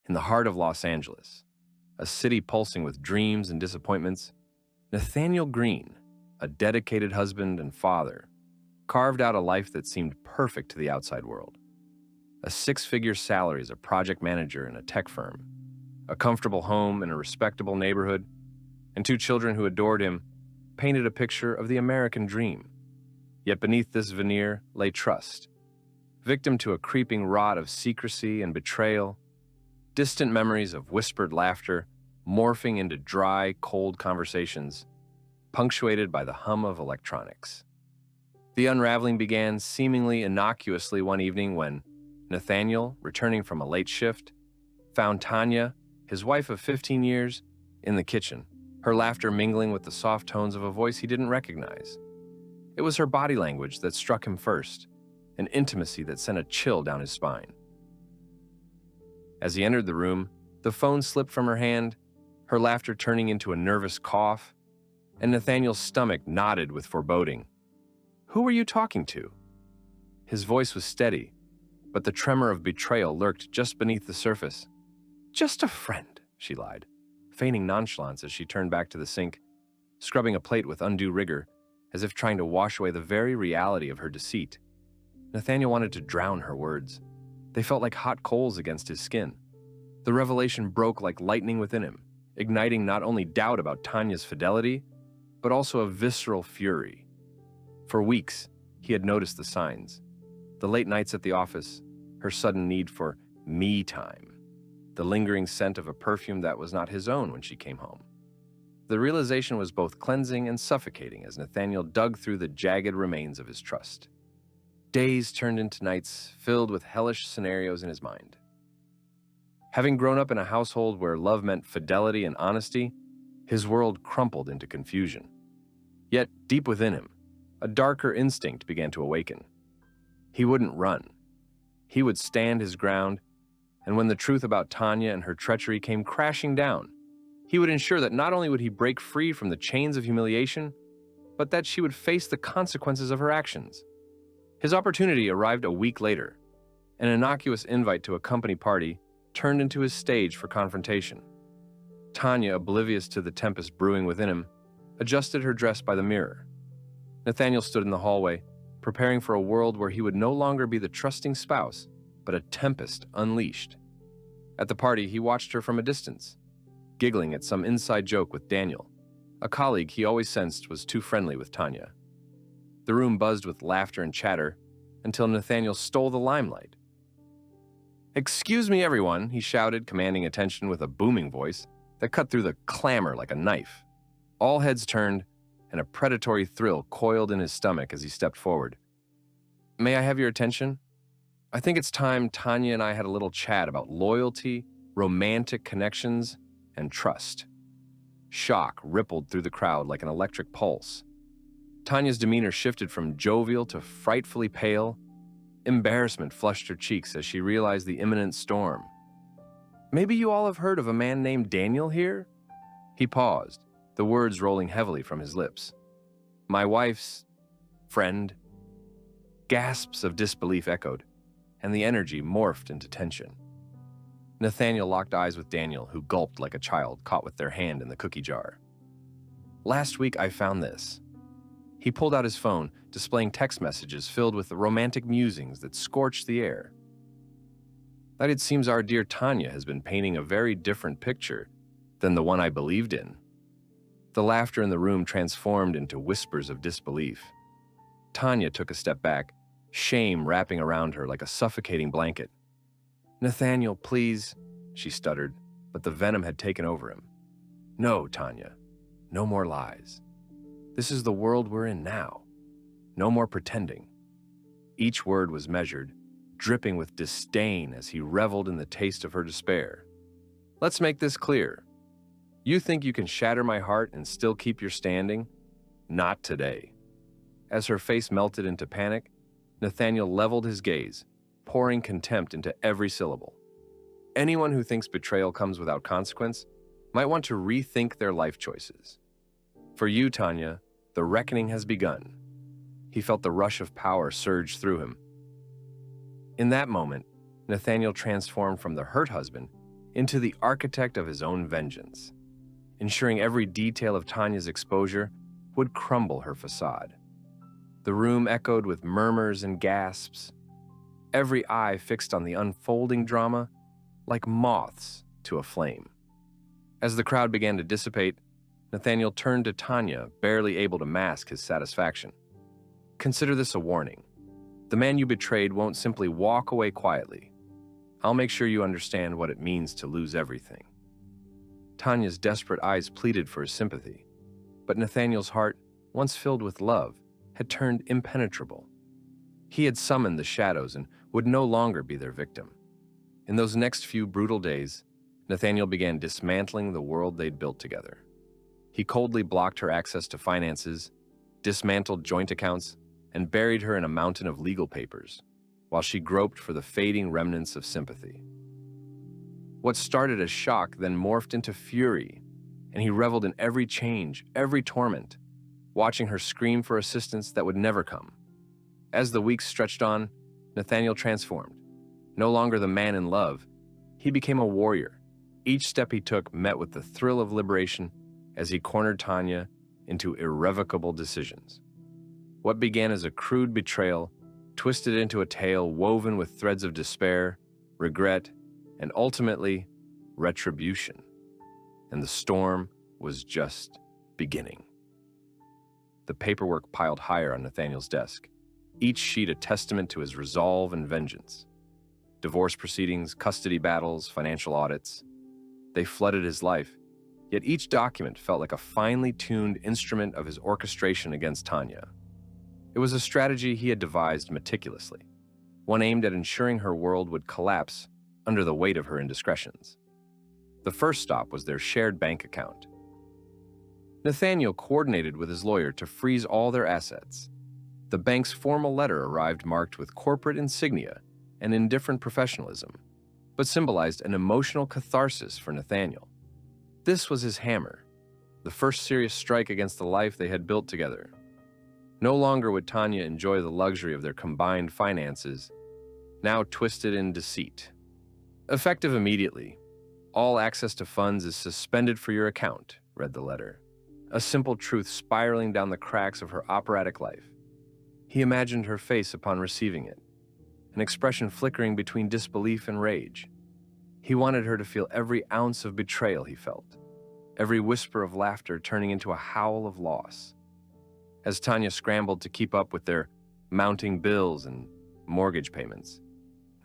In the heart of Los Angeles, a city pulsing with dreams and disappointments, Nathaniel Green, a dedicated husband and father, carved out a life that seemed perfect to the outside world. A six-figure salary as a project manager in a tech firm, a comfortable home in a respectable neighborhood, and two children who adored him painted a picture of the American dream. Yet beneath this veneer lay trust, victim to a creeping rot of secrecy and betrayal, distant memories of whispered laughter morphing into dry, cold conversations, punctuated by the hum of electronics. The unraveling began seemingly innocuously one evening when Nathaniel, returning from a late shift, found Tanya, his wife of 15 years, in the kitchen, her laughter mingling with the soft tones of a voice he didn't recognize. It was her body language that struck him first, an intimacy that sent a chill down his spine. As he entered the room, the phone slipped from her hand, her laughter turning into a nervous cough, and Nathaniel's stomach knotted with foreboding. "Who were you talking to?" His voice was steady, but the tremor of betrayal lurked just beneath the surface. "Just a friend," she lied, feigning nonchalance as she turned back to the sink, scrubbing a plate with undue rigor, as if trying to wash away the very reality of her deceit. Nathaniel wanted to drown her words. They felt like hot coals against his skin. The revelation broke like lightning within him, igniting not only doubt about Tanya's fidelity, but also a visceral fury. For weeks, he had noticed the signs. The late nights at the office, her sudden need for me time, the lingering scent of a perfume that was not his own when she came home. The realization was both cleansing and suffocating as Nathaniel dug through the jagged remains of his trust. Days turned into nights filled with hellish scenarios in his mind. Having grown up in a household where love meant fidelity and honesty, his world crumpled into confusion. Yet, deep within him, a darker instinct began to awaken. He wouldn't run. He would stand his ground, and when the truth about Tanya and her treachery came crashing down, he would ensure that not only would he break free from the chains of humiliation, but that she would face the consequences of her actions. His opportunity arrived a week later. An innocuous invite to a company party turned into his stage for confrontation. Tanya, oblivious to the tempest brewing within him, adjusted her dress by the mirror. Nathaniel stood in the hallway, preparing for a world where he would no longer be the trusting spouse, but a tempest unleashed. At the party, he watched her from a distance, giggling at some inside joke with Daniel, a colleague he always sensed was too friendly with Tanya. The room buzzed with laughter and chatter until Nathaniel stole the limelight. "Excuse me, everyone," he shouted, commanding attention with a booming voice that cut through the clamor like a knife. All heads turned, and a predatory thrill coiled in his stomach as he stepped forward. "May I have your attention? I think it's time Tanya and I had a little chat about loyalty, romantic connections, and trust." Shock rippled through the crowd like an electric pulse. Tanya's demeanor shifted from jovial to frightfully pale. Embarrassment flushed her cheeks as she realized the imminent storm. "Maybe you all have heard of a man named Daniel here?" He paused, the words rolling heavily from his lips. "My wife's friend." Gasps of disbelief echoed, and the energy morphed into tension. Nathaniel locked eyes with Daniel, who gulped like a child caught with their hand in the cookie jar. "Last week I found this." He pulled out his phone, displaying text messages filled with the romantic musings that scorched the air. "That it seems our dear Tanya has been painting a very different picture than the one I believed in." The laughter in the room transformed into whispers of disbelief. Tanya took a step back, shame wrapping around her like a suffocating blanket. "Nathaniel, please," she stuttered, but the venom had taken over him. "No, Tanya. No more lies. This is the world we're in now. No more pretending." Each word was measured, dripping with disdain as he reveled in the taste of her despair. "Let's make this clear. You think you can shatter my heart and still keep your standing? Not today." As her face melted into panic, Nathaniel leveled his gaze, pouring contempt into every syllable. Anyone who thinks betrayal comes without consequence might want to rethink their life choices. For you, Tanya, the reckoning has begun. He felt the rush of power surge through him. In that moment, Nathaniel transformed from the hurt husband into the architect of his own vengeance, ensuring every detail of Tanya's exposure would crumble her facade. The room echoed with murmurs and gasps, every eye fixed on the unfolding drama like moths to a flame. As the crowd began to dissipate, Nathaniel turned to Tanya, barely able to mask his satisfaction. "Consider this a warning. The man you betrayed won't simply walk away quietly. I'll make sure you understand what it means to lose everything." Tanya's desperate eyes pleaded for his sympathy, but Nathaniel's heart, once filled with love, had turned impenetrable. He had summoned the shadows and would no longer be their victim. In those next few brutal days, Nathaniel began dismantling the world they'd built together. He coldly blocked her access to finances, dismantled joint accounts, and buried her in a mountain of legal papers, while she groped for the fading remnants of sympathy. What started as shock then morphed into fury, and he reveled in every change, every torment, watching her scream for assistance that would never come. As the weeks stretched on, Nathaniel transformed. No longer the man in love, he became a warrior. Each step he took met with the thrill of liberation as he cornered Tanya into irrevocable decisions. What began as a crude betrayal twisted into a tale woven with threads of despair, regret, and ultimately, retribution. And the storm was just beginning. The paperwork piled higher on Nathaniel's desk, each sheet a testament to his resolve and vengeance. Divorce proceedings, custody battles, financial audits. They flooded his life, yet each document felt like a finely tuned instrument of his orchestration against Tanya. It was a strategy he had devised meticulously, one aimed at ensuring her world would collapse under the weight of her indiscretions. The first stop was their shared bank account. Nathaniel coordinated with his lawyer to freeze all their assets. The bank's formal letter arrived marked with corporate insignia and indifferent professionalism, but symbolized an emotional catharsis for Nathaniel. This was his hammer, the first serious strike against the life they had built together. No longer would Tanya enjoy the luxury of their combined finances, now twisted in deceit. Effective immediately, all access to funds is suspended for your account, read the letter, a simple truth spiraling down the cracks of her operatic life. He imagined her face upon receiving it, an expression flickering between disbelief and rage. He wanted her to feel every ounce of betrayal he felt, every whisper of laughter turning into a howl of loss. As Tanya scrambled to keep up with their mounting bills and mortgage payments,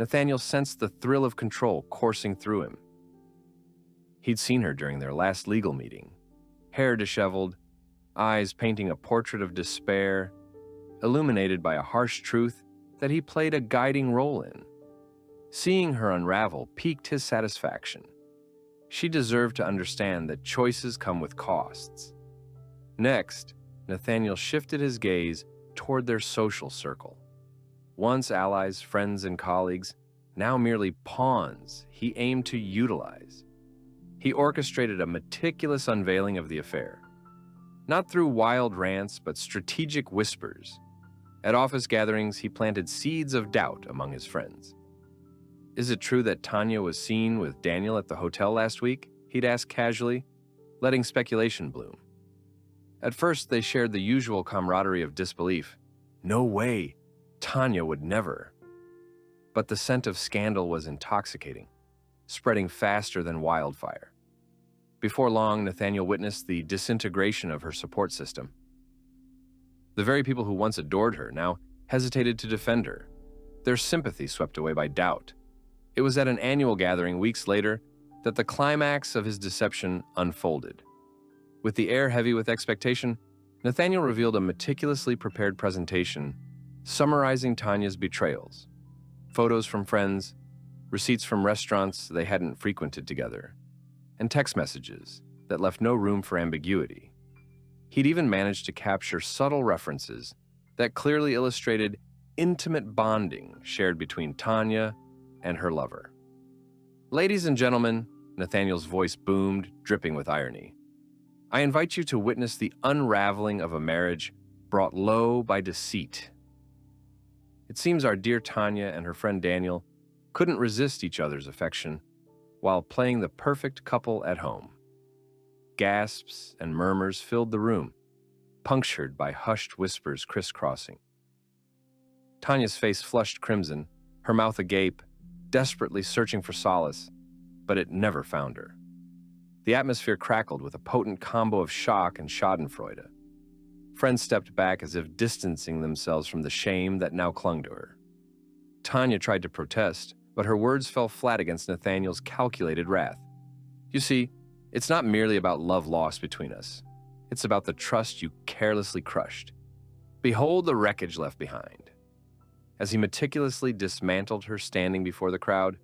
Nathaniel sensed the thrill of control coursing through him. He'd seen her during their last legal meeting, hair disheveled, eyes painting a portrait of despair, illuminated by a harsh truth that he played a guiding role in. Seeing her unravel piqued his satisfaction. She deserved to understand that choices come with costs. Next, Nathaniel shifted his gaze toward their social circle. Once allies, friends, and colleagues, now merely pawns he aimed to utilize. He orchestrated a meticulous unveiling of the affair, not through wild rants, but strategic whispers. At office gatherings, he planted seeds of doubt among his friends. "Is it true that Tanya was seen with Daniel at the hotel last week?" he'd ask casually, letting speculation bloom. At first, they shared the usual camaraderie of disbelief. No way, Tanya would never. But the scent of scandal was intoxicating, spreading faster than wildfire. Before long, Nathaniel witnessed the disintegration of her support system. The very people who once adored her now hesitated to defend her, their sympathy swept away by doubt. It was at an annual gathering weeks later that the climax of his deception unfolded. With the air heavy with expectation, Nathaniel revealed a meticulously prepared presentation summarizing Tanya's betrayals, photos from friends, receipts from restaurants they hadn't frequented together, and text messages that left no room for ambiguity. He'd even managed to capture subtle references that clearly illustrated intimate bonding shared between Tanya and her lover. "Ladies and gentlemen," Nathaniel's voice boomed, dripping with irony, "I invite you to witness the unraveling of a marriage brought low by deceit. It seems our dear Tanya and her friend Daniel couldn't resist each other's affection, while playing the perfect couple at home. Gasps and murmurs filled the room, punctured by hushed whispers crisscrossing. Tanya's face flushed crimson, her mouth agape, desperately searching for solace, but it never found her. The atmosphere crackled with a potent combo of shock and schadenfreude. Friends stepped back as if distancing themselves from the shame that now clung to her. Tanya tried to protest, but her words fell flat against Nathaniel's calculated wrath. You see, it's not merely about love lost between us. It's about the trust you carelessly crushed. Behold the wreckage left behind. As he meticulously dismantled her standing before the crowd,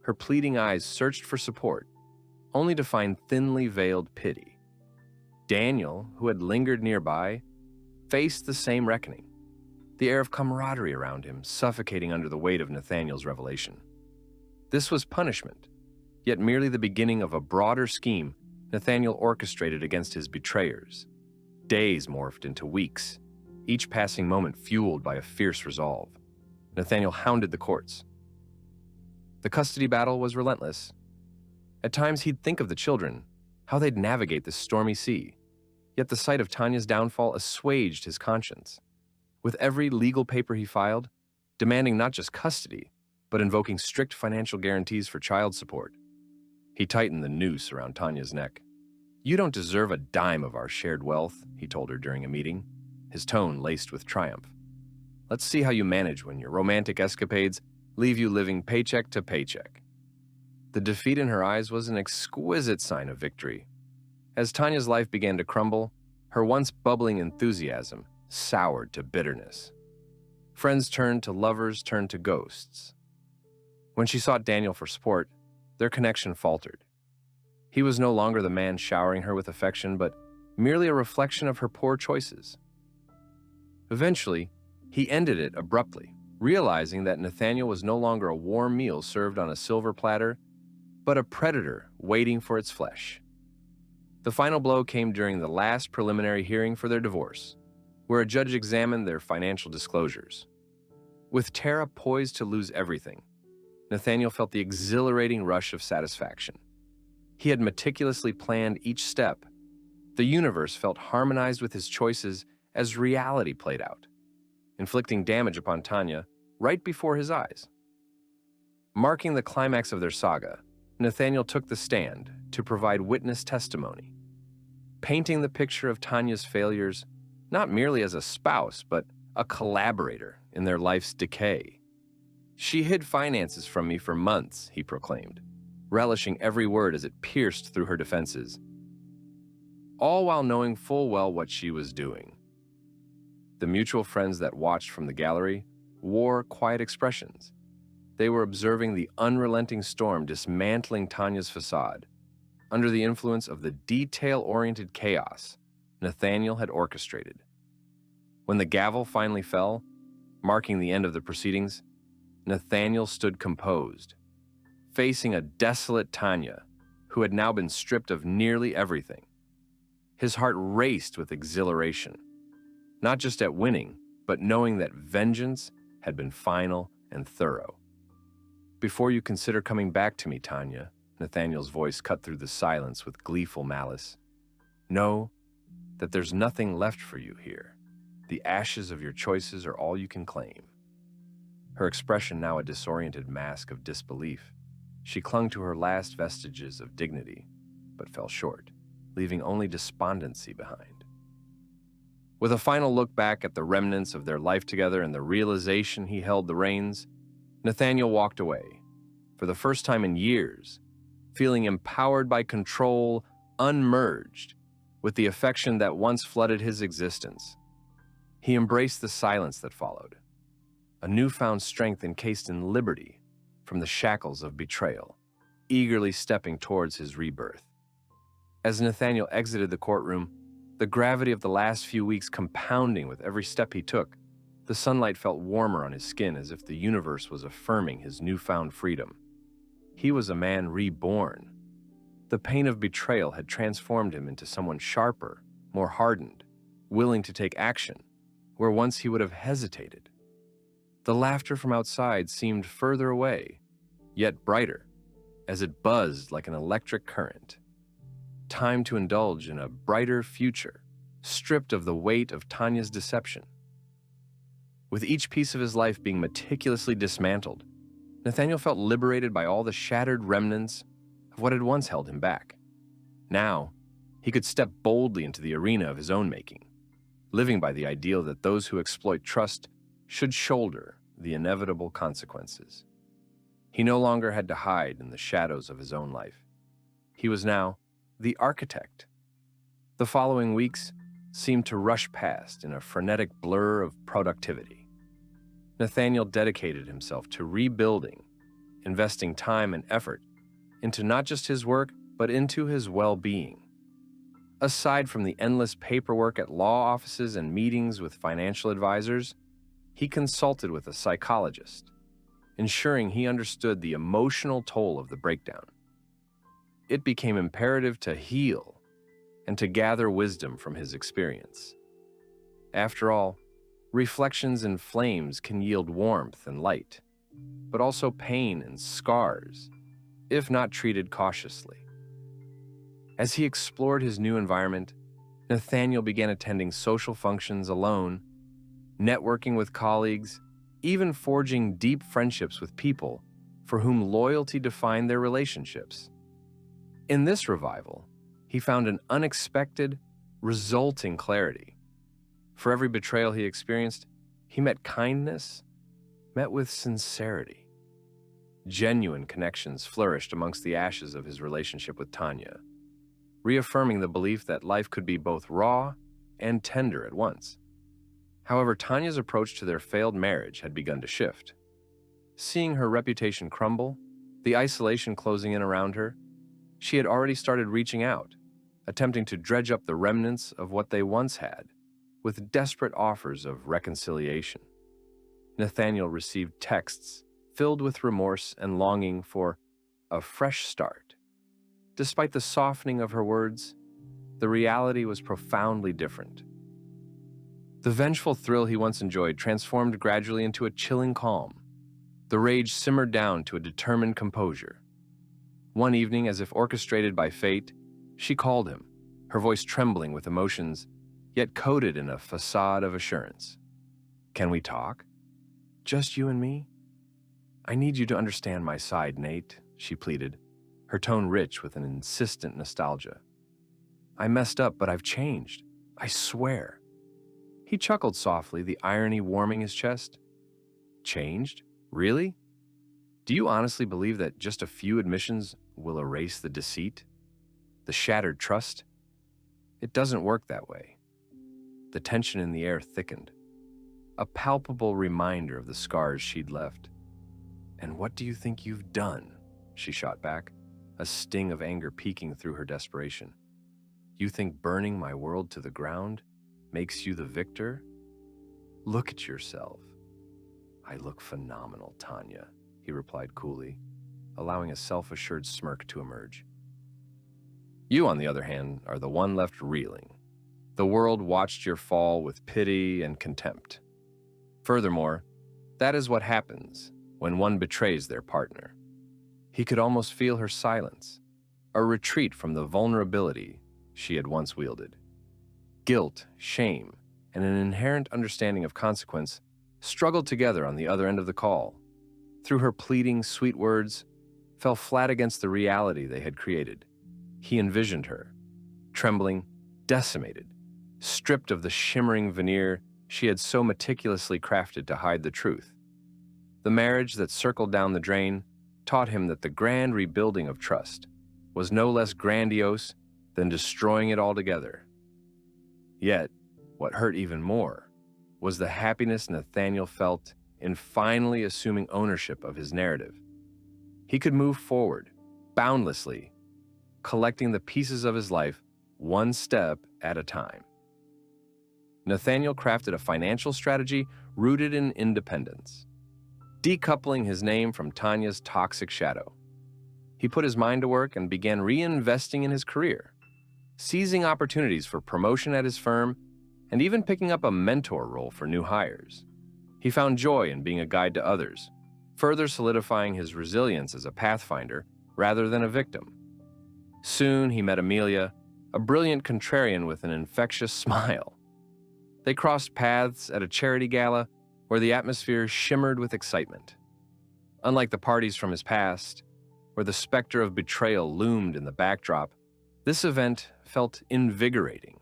her pleading eyes searched for support, only to find thinly veiled pity. Daniel, who had lingered nearby, faced the same reckoning, the air of camaraderie around him suffocating under the weight of Nathaniel's revelation. This was punishment, yet merely the beginning of a broader scheme Nathaniel orchestrated against his betrayers. Days morphed into weeks, each passing moment fueled by a fierce resolve. Nathaniel hounded the courts. The custody battle was relentless. At times he'd think of the children, how they'd navigate this stormy sea. Yet the sight of Tanya's downfall assuaged his conscience. With every legal paper he filed, demanding not just custody, but invoking strict financial guarantees for child support. He tightened the noose around Tanya's neck. You don't deserve a dime of our shared wealth, he told her during a meeting, his tone laced with triumph. Let's see how you manage when your romantic escapades leave you living paycheck to paycheck. The defeat in her eyes was an exquisite sign of victory. As Tanya's life began to crumble, her once bubbling enthusiasm soured to bitterness. Friends turned to lovers, turned to ghosts. When she sought Daniel for support, their connection faltered. He was no longer the man showering her with affection, but merely a reflection of her poor choices. Eventually, he ended it abruptly, realizing that Nathaniel was no longer a warm meal served on a silver platter, but a predator waiting for its flesh. The final blow came during the last preliminary hearing for their divorce, where a judge examined their financial disclosures. With Tara poised to lose everything, Nathaniel felt the exhilarating rush of satisfaction. He had meticulously planned each step. The universe felt harmonized with his choices as reality played out, inflicting damage upon Tanya right before his eyes. Marking the climax of their saga, Nathaniel took the stand to provide witness testimony, painting the picture of Tanya's failures not merely as a spouse, but a collaborator in their life's decay. She hid finances from me for months, he proclaimed, relishing every word as it pierced through her defenses, all while knowing full well what she was doing. The mutual friends that watched from the gallery wore quiet expressions. They were observing the unrelenting storm dismantling Tanya's facade, under the influence of the detail-oriented chaos Nathaniel had orchestrated. When the gavel finally fell, marking the end of the proceedings, Nathaniel stood composed, facing a desolate Tanya who had now been stripped of nearly everything. His heart raced with exhilaration, not just at winning, but knowing that vengeance had been final and thorough. Before you consider coming back to me, Tanya, Nathaniel's voice cut through the silence with gleeful malice, know that there's nothing left for you here. The ashes of your choices are all you can claim. Her expression now a disoriented mask of disbelief. She clung to her last vestiges of dignity, but fell short, leaving only despondency behind. With a final look back at the remnants of their life together and the realization he held the reins, Nathaniel walked away, for the first time in years, feeling empowered by control, unmerged with the affection that once flooded his existence. He embraced the silence that followed, a newfound strength encased in liberty from the shackles of betrayal, eagerly stepping towards his rebirth. As Nathaniel exited the courtroom, the gravity of the last few weeks compounding with every step he took, the sunlight felt warmer on his skin as if the universe was affirming his newfound freedom. He was a man reborn. The pain of betrayal had transformed him into someone sharper, more hardened, willing to take action, where once he would have hesitated. The laughter from outside seemed further away, yet brighter, as it buzzed like an electric current. Time to indulge in a brighter future, stripped of the weight of Tanya's deception. With each piece of his life being meticulously dismantled, Nathaniel felt liberated by all the shattered remnants of what had once held him back. Now, he could step boldly into the arena of his own making, living by the ideal that those who exploit trust should shoulder the inevitable consequences. He no longer had to hide in the shadows of his own life. He was now the architect. The following weeks seemed to rush past in a frenetic blur of productivity. Nathaniel dedicated himself to rebuilding, investing time and effort into not just his work, but into his well-being. Aside from the endless paperwork at law offices and meetings with financial advisors, he consulted with a psychologist, ensuring he understood the emotional toll of the breakdown. It became imperative to heal and to gather wisdom from his experience. After all, reflections in flames can yield warmth and light, but also pain and scars, if not treated cautiously. As he explored his new environment, Nathaniel began attending social functions alone, networking with colleagues, even forging deep friendships with people for whom loyalty defined their relationships. In this revival, he found an unexpected, resulting clarity. For every betrayal he experienced, he met kindness, met with sincerity. Genuine connections flourished amongst the ashes of his relationship with Tanya, reaffirming the belief that life could be both raw and tender at once. However, Tanya's approach to their failed marriage had begun to shift. Seeing her reputation crumble, the isolation closing in around her, she had already started reaching out, attempting to dredge up the remnants of what they once had, with desperate offers of reconciliation. Nathaniel received texts filled with remorse and longing for a fresh start. Despite the softening of her words, the reality was profoundly different. The vengeful thrill he once enjoyed transformed gradually into a chilling calm. The rage simmered down to a determined composure. One evening, as if orchestrated by fate, she called him, her voice trembling with emotions, yet coated in a facade of assurance. "Can we talk? Just you and me? I need you to understand my side, Nate," she pleaded, her tone rich with an insistent nostalgia. "I messed up, but I've changed. I swear." He chuckled softly, the irony warming his chest. "Changed? Really? Do you honestly believe that just a few admissions will erase the deceit? The shattered trust? It doesn't work that way." The tension in the air thickened, a palpable reminder of the scars she'd left. "And what do you think you've done?" she shot back, a sting of anger peeking through her desperation. "You think burning my world to the ground makes you the victor? Look at yourself." "I look phenomenal, Tanya," he replied coolly, allowing a self-assured smirk to emerge. "You, on the other hand, are the one left reeling. The world watched your fall with pity and contempt. Furthermore, that is what happens when one betrays their partner." He could almost feel her silence, a retreat from the vulnerability she had once wielded. Guilt, shame, and an inherent understanding of consequence struggled together on the other end of the call. Through her pleading, sweet words, fell flat against the reality they had created. He envisioned her, trembling, decimated, stripped of the shimmering veneer she had so meticulously crafted to hide the truth. The marriage that circled down the drain taught him that the grand rebuilding of trust was no less grandiose than destroying it altogether. Yet, what hurt even more was the happiness Nathaniel felt in finally assuming ownership of his narrative. He could move forward, boundlessly, collecting the pieces of his life one step at a time. Nathaniel crafted a financial strategy rooted in independence, decoupling his name from Tanya's toxic shadow. He put his mind to work and began reinvesting in his career, seizing opportunities for promotion at his firm, and even picking up a mentor role for new hires. He found joy in being a guide to others, further solidifying his resilience as a pathfinder rather than a victim. Soon he met Amelia, a brilliant contrarian with an infectious smile. They crossed paths at a charity gala where the atmosphere shimmered with excitement. Unlike the parties from his past, where the specter of betrayal loomed in the backdrop, this event felt invigorating.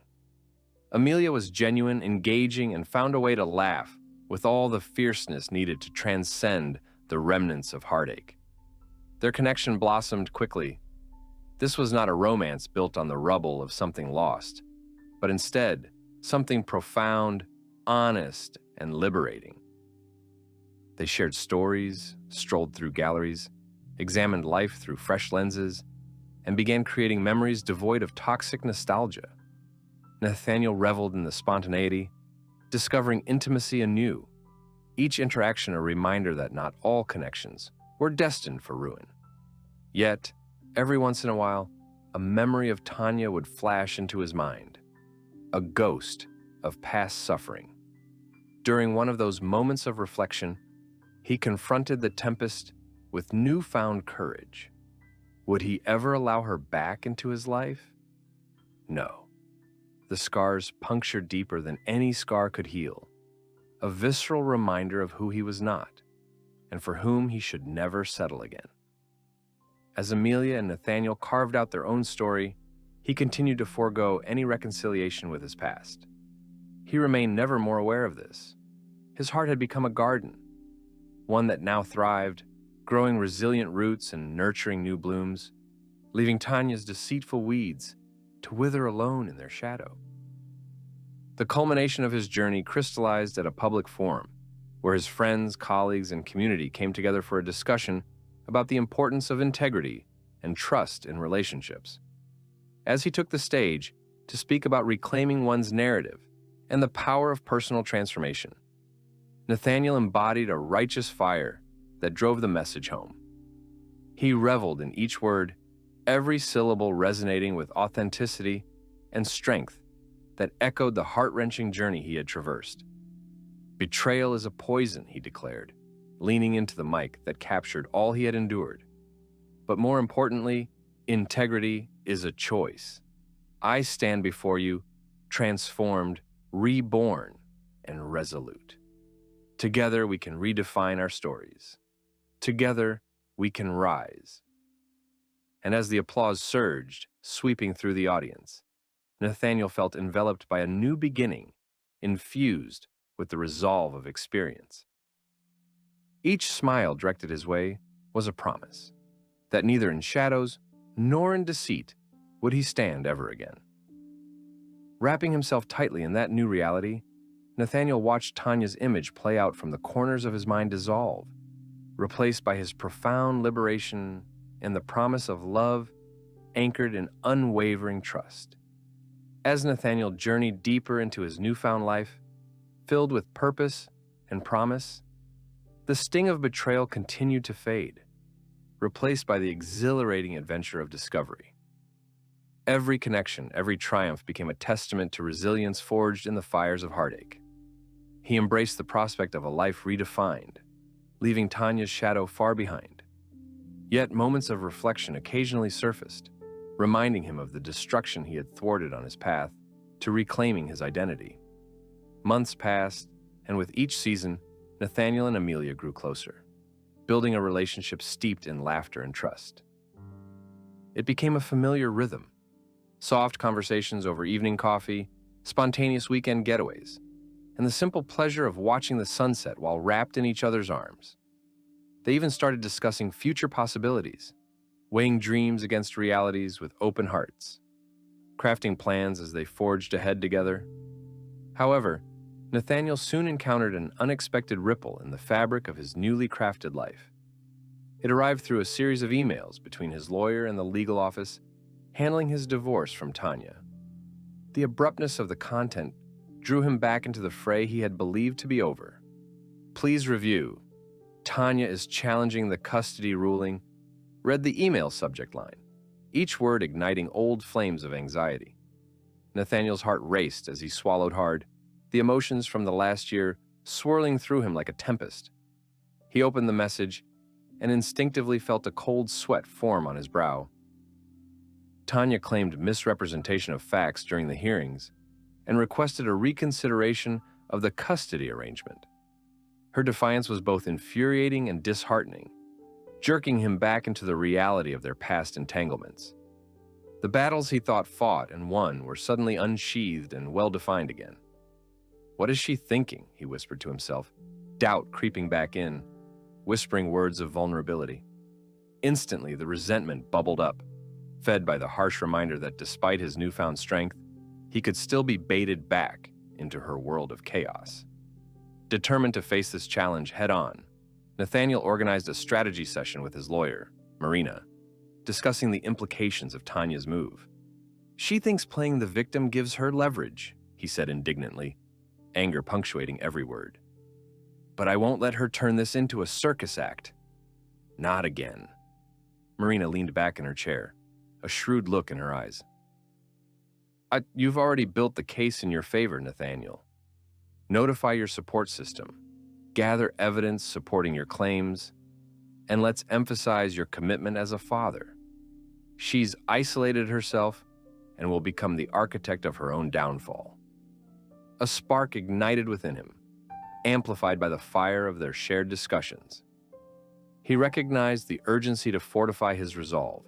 Amelia was genuine, engaging, and found a way to laugh with all the fierceness needed to transcend the remnants of heartache. Their connection blossomed quickly. This was not a romance built on the rubble of something lost, but instead something profound, honest, and liberating. They shared stories, strolled through galleries, examined life through fresh lenses, and began creating memories devoid of toxic nostalgia. Nathaniel reveled in the spontaneity, discovering intimacy anew, each interaction a reminder that not all connections were destined for ruin. Yet, every once in a while, a memory of Tanya would flash into his mind, a ghost of past suffering. During one of those moments of reflection, he confronted the tempest with newfound courage. Would he ever allow her back into his life? No. The scars punctured deeper than any scar could heal, a visceral reminder of who he was not, and for whom he should never settle again. As Amelia and Nathaniel carved out their own story, he continued to forego any reconciliation with his past. He remained never more aware of this. His heart had become a garden, one that now thrived, growing resilient roots and nurturing new blooms, leaving Tanya's deceitful weeds to wither alone in their shadow. The culmination of his journey crystallized at a public forum, where his friends, colleagues, and community came together for a discussion about the importance of integrity and trust in relationships. As he took the stage to speak about reclaiming one's narrative and the power of personal transformation, Nathaniel embodied a righteous fire that drove the message home. He reveled in each word, every syllable resonating with authenticity and strength that echoed the heart-wrenching journey he had traversed. Betrayal is a poison, he declared, leaning into the mic that captured all he had endured. But more importantly, integrity is a choice. I stand before you, transformed, reborn, and resolute. Together we can redefine our stories. Together we can rise. And as the applause surged, sweeping through the audience, Nathaniel felt enveloped by a new beginning, infused with the resolve of experience. Each smile directed his way was a promise that neither in shadows nor in deceit would he stand ever again. Wrapping himself tightly in that new reality, Nathaniel watched Tanya's image play out from the corners of his mind dissolve, replaced by his profound liberation and the promise of love anchored in unwavering trust. As Nathaniel journeyed deeper into his newfound life, filled with purpose and promise, the sting of betrayal continued to fade, replaced by the exhilarating adventure of discovery. Every connection, every triumph became a testament to resilience forged in the fires of heartache. He embraced the prospect of a life redefined, leaving Tanya's shadow far behind. Yet moments of reflection occasionally surfaced, reminding him of the destruction he had thwarted on his path to reclaiming his identity. Months passed, and with each season, Nathaniel and Amelia grew closer, building a relationship steeped in laughter and trust. It became a familiar rhythm, soft conversations over evening coffee, spontaneous weekend getaways, and the simple pleasure of watching the sunset while wrapped in each other's arms. They even started discussing future possibilities, weighing dreams against realities with open hearts, crafting plans as they forged ahead together. However, Nathaniel soon encountered an unexpected ripple in the fabric of his newly crafted life. It arrived through a series of emails between his lawyer and the legal office, handling his divorce from Tanya. The abruptness of the content drew him back into the fray he had believed to be over. Please review. Tanya is challenging the custody ruling, read the email subject line, each word igniting old flames of anxiety. Nathaniel's heart raced as he swallowed hard, the emotions from the last year swirling through him like a tempest. He opened the message, and instinctively felt a cold sweat form on his brow. Tanya claimed misrepresentation of facts during the hearings and requested a reconsideration of the custody arrangement. Her defiance was both infuriating and disheartening, jerking him back into the reality of their past entanglements. The battles he thought fought and won were suddenly unsheathed and well-defined again. "What is she thinking?" he whispered to himself, doubt creeping back in, whispering words of vulnerability. Instantly, the resentment bubbled up, fed by the harsh reminder that despite his newfound strength, he could still be baited back into her world of chaos. Determined to face this challenge head-on, Nathaniel organized a strategy session with his lawyer, Marina, discussing the implications of Tanya's move. "She thinks playing the victim gives her leverage," he said indignantly, anger punctuating every word. "But I won't let her turn this into a circus act. Not again." Marina leaned back in her chair, a shrewd look in her eyes. You've already built the case in your favor, Nathaniel. Notify your support system, gather evidence supporting your claims, and let's emphasize your commitment as a father. She's isolated herself and will become the architect of her own downfall." A spark ignited within him, amplified by the fire of their shared discussions. He recognized the urgency to fortify his resolve,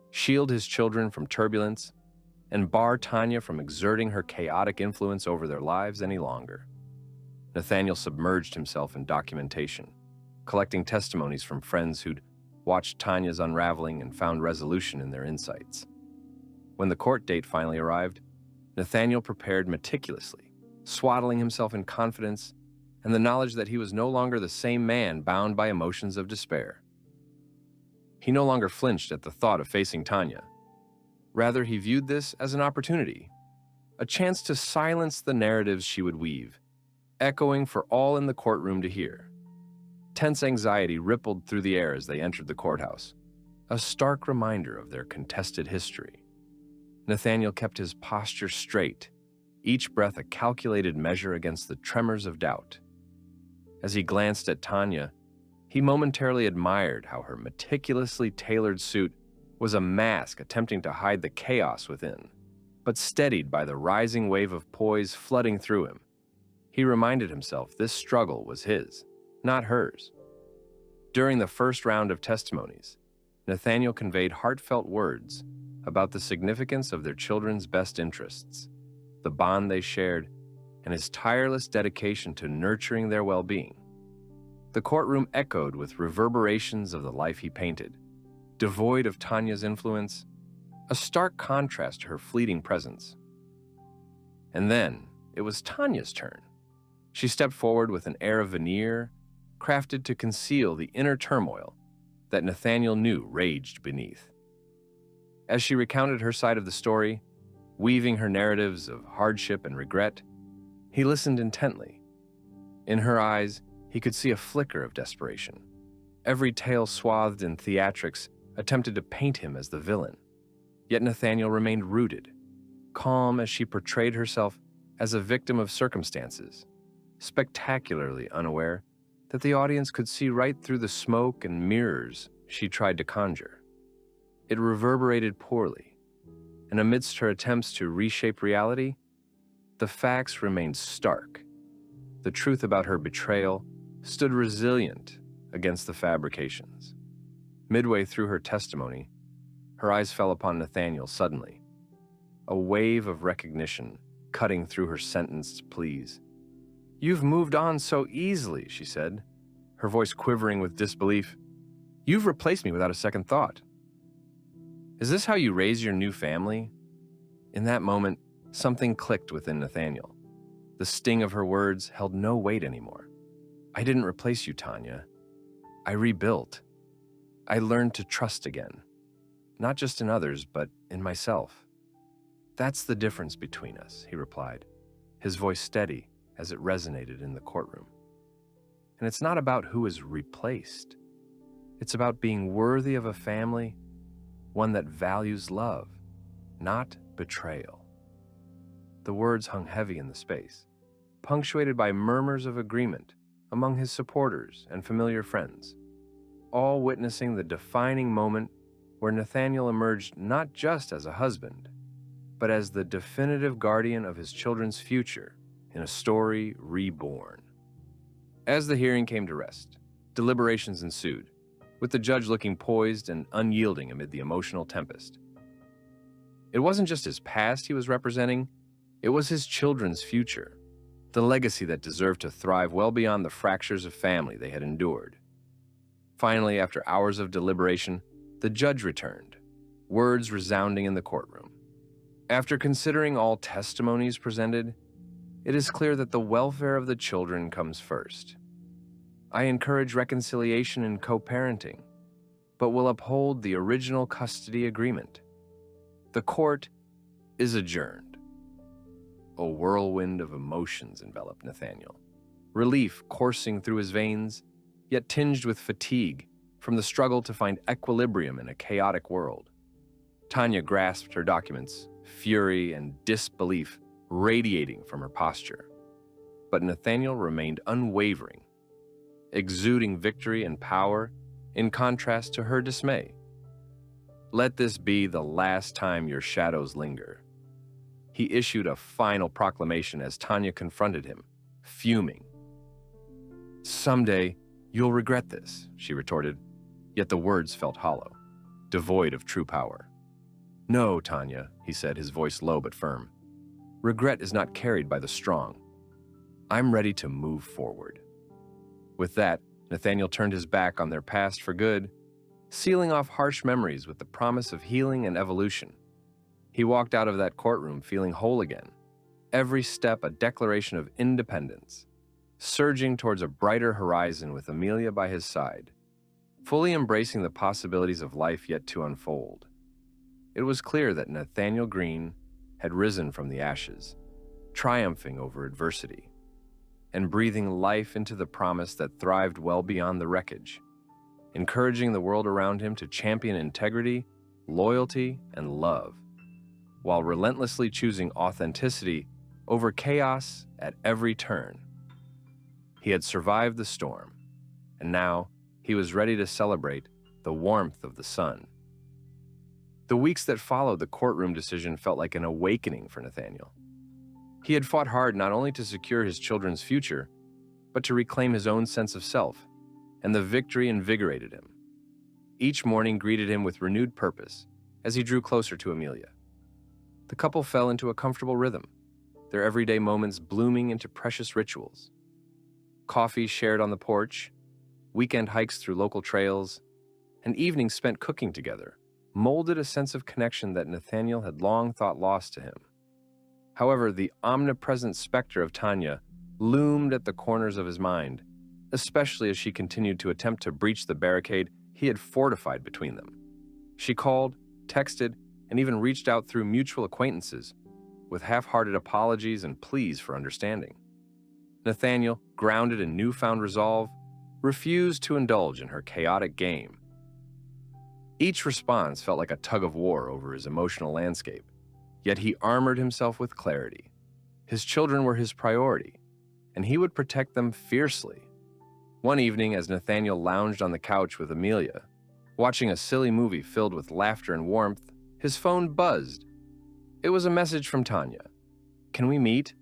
shield his children from turbulence, and bar Tanya from exerting her chaotic influence over their lives any longer. Nathaniel submerged himself in documentation, collecting testimonies from friends who'd watched Tanya's unraveling and found resolution in their insights. When the court date finally arrived, Nathaniel prepared meticulously, swaddling himself in confidence and the knowledge that he was no longer the same man bound by emotions of despair. He no longer flinched at the thought of facing Tanya. Rather, he viewed this as an opportunity, a chance to silence the narratives she would weave, echoing for all in the courtroom to hear. Tense anxiety rippled through the air as they entered the courthouse, a stark reminder of their contested history. Nathaniel kept his posture straight, each breath a calculated measure against the tremors of doubt. As he glanced at Tanya, he momentarily admired how her meticulously tailored suit was a mask attempting to hide the chaos within. But steadied by the rising wave of poise flooding through him, he reminded himself this struggle was his, not hers. During the first round of testimonies, Nathaniel conveyed heartfelt words about the significance of their children's best interests, the bond they shared, and his tireless dedication to nurturing their well-being. The courtroom echoed with reverberations of the life he painted, devoid of Tanya's influence, a stark contrast to her fleeting presence. And then, it was Tanya's turn. She stepped forward with an air of veneer, crafted to conceal the inner turmoil that Nathaniel knew raged beneath. As she recounted her side of the story, weaving her narratives of hardship and regret, he listened intently. In her eyes, he could see a flicker of desperation. Every tale swathed in theatrics attempted to paint him as the villain. Yet Nathaniel remained rooted, calm as she portrayed herself as a victim of circumstances, spectacularly unaware that the audience could see right through the smoke and mirrors she tried to conjure. It reverberated poorly, and amidst her attempts to reshape reality, the facts remained stark. The truth about her betrayal stood resilient against the fabrications. Midway through her testimony, her eyes fell upon Nathaniel suddenly, a wave of recognition cutting through her sentenced pleas. "You've moved on so easily," she said, her voice quivering with disbelief. "You've replaced me without a second thought. Is this how you raise your new family?" In that moment, something clicked within Nathaniel. The sting of her words held no weight anymore. "I didn't replace you, Tanya. I rebuilt. I learned to trust again, not just in others, but in myself. That's the difference between us," he replied, his voice steady as it resonated in the courtroom. "And it's not about who is replaced. It's about being worthy of a family, one that values love, not betrayal." The words hung heavy in the space, punctuated by murmurs of agreement among his supporters and familiar friends. all witnessing the defining moment where Nathaniel emerged not just as a husband, but as the definitive guardian of his children's future in a story reborn. As the hearing came to rest, deliberations ensued, with the judge looking poised and unyielding amid the emotional tempest. It wasn't just his past he was representing, it was his children's future, the legacy that deserved to thrive well beyond the fractures of family they had endured. Finally, after hours of deliberation, the judge returned, words resounding in the courtroom. After considering all testimonies presented, it is clear that the welfare of the children comes first. I encourage reconciliation and co-parenting, but will uphold the original custody agreement. The court is adjourned. A whirlwind of emotions enveloped Nathaniel, relief coursing through his veins, yet tinged with fatigue from the struggle to find equilibrium in a chaotic world. Tanya grasped her documents, fury and disbelief radiating from her posture. But Nathaniel remained unwavering, exuding victory and power in contrast to her dismay. "Let this be the last time your shadows linger." He issued a final proclamation as Tanya confronted him, fuming. "Someday, you'll regret this," she retorted, yet the words felt hollow, devoid of true power. "No, Tanya," he said, his voice low but firm. "Regret is not carried by the strong. I'm ready to move forward." With that, Nathaniel turned his back on their past for good, sealing off harsh memories with the promise of healing and evolution. He walked out of that courtroom feeling whole again, every step a declaration of independence, surging towards a brighter horizon with Amelia by his side, fully embracing the possibilities of life yet to unfold. It was clear that Nathaniel Green had risen from the ashes, triumphing over adversity, and breathing life into the promise that thrived well beyond the wreckage, encouraging the world around him to champion integrity, loyalty, and love, while relentlessly choosing authenticity over chaos at every turn. He had survived the storm, and now he was ready to celebrate the warmth of the sun. The weeks that followed the courtroom decision felt like an awakening for Nathaniel. He had fought hard not only to secure his children's future, but to reclaim his own sense of self, and the victory invigorated him. Each morning greeted him with renewed purpose as he drew closer to Amelia. The couple fell into a comfortable rhythm, their everyday moments blooming into precious rituals. Coffee shared on the porch, weekend hikes through local trails, and evenings spent cooking together molded a sense of connection that Nathaniel had long thought lost to him. However, the omnipresent specter of Tanya loomed at the corners of his mind, especially as she continued to attempt to breach the barricade he had fortified between them. She called, texted, and even reached out through mutual acquaintances, with half-hearted apologies and pleas for understanding. Nathaniel, grounded in newfound resolve, refused to indulge in her chaotic game. Each response felt like a tug-of-war over his emotional landscape, yet he armored himself with clarity. His children were his priority, and he would protect them fiercely. One evening, as Nathaniel lounged on the couch with Amelia, watching a silly movie filled with laughter and warmth, his phone buzzed. It was a message from Tanya. "Can we meet?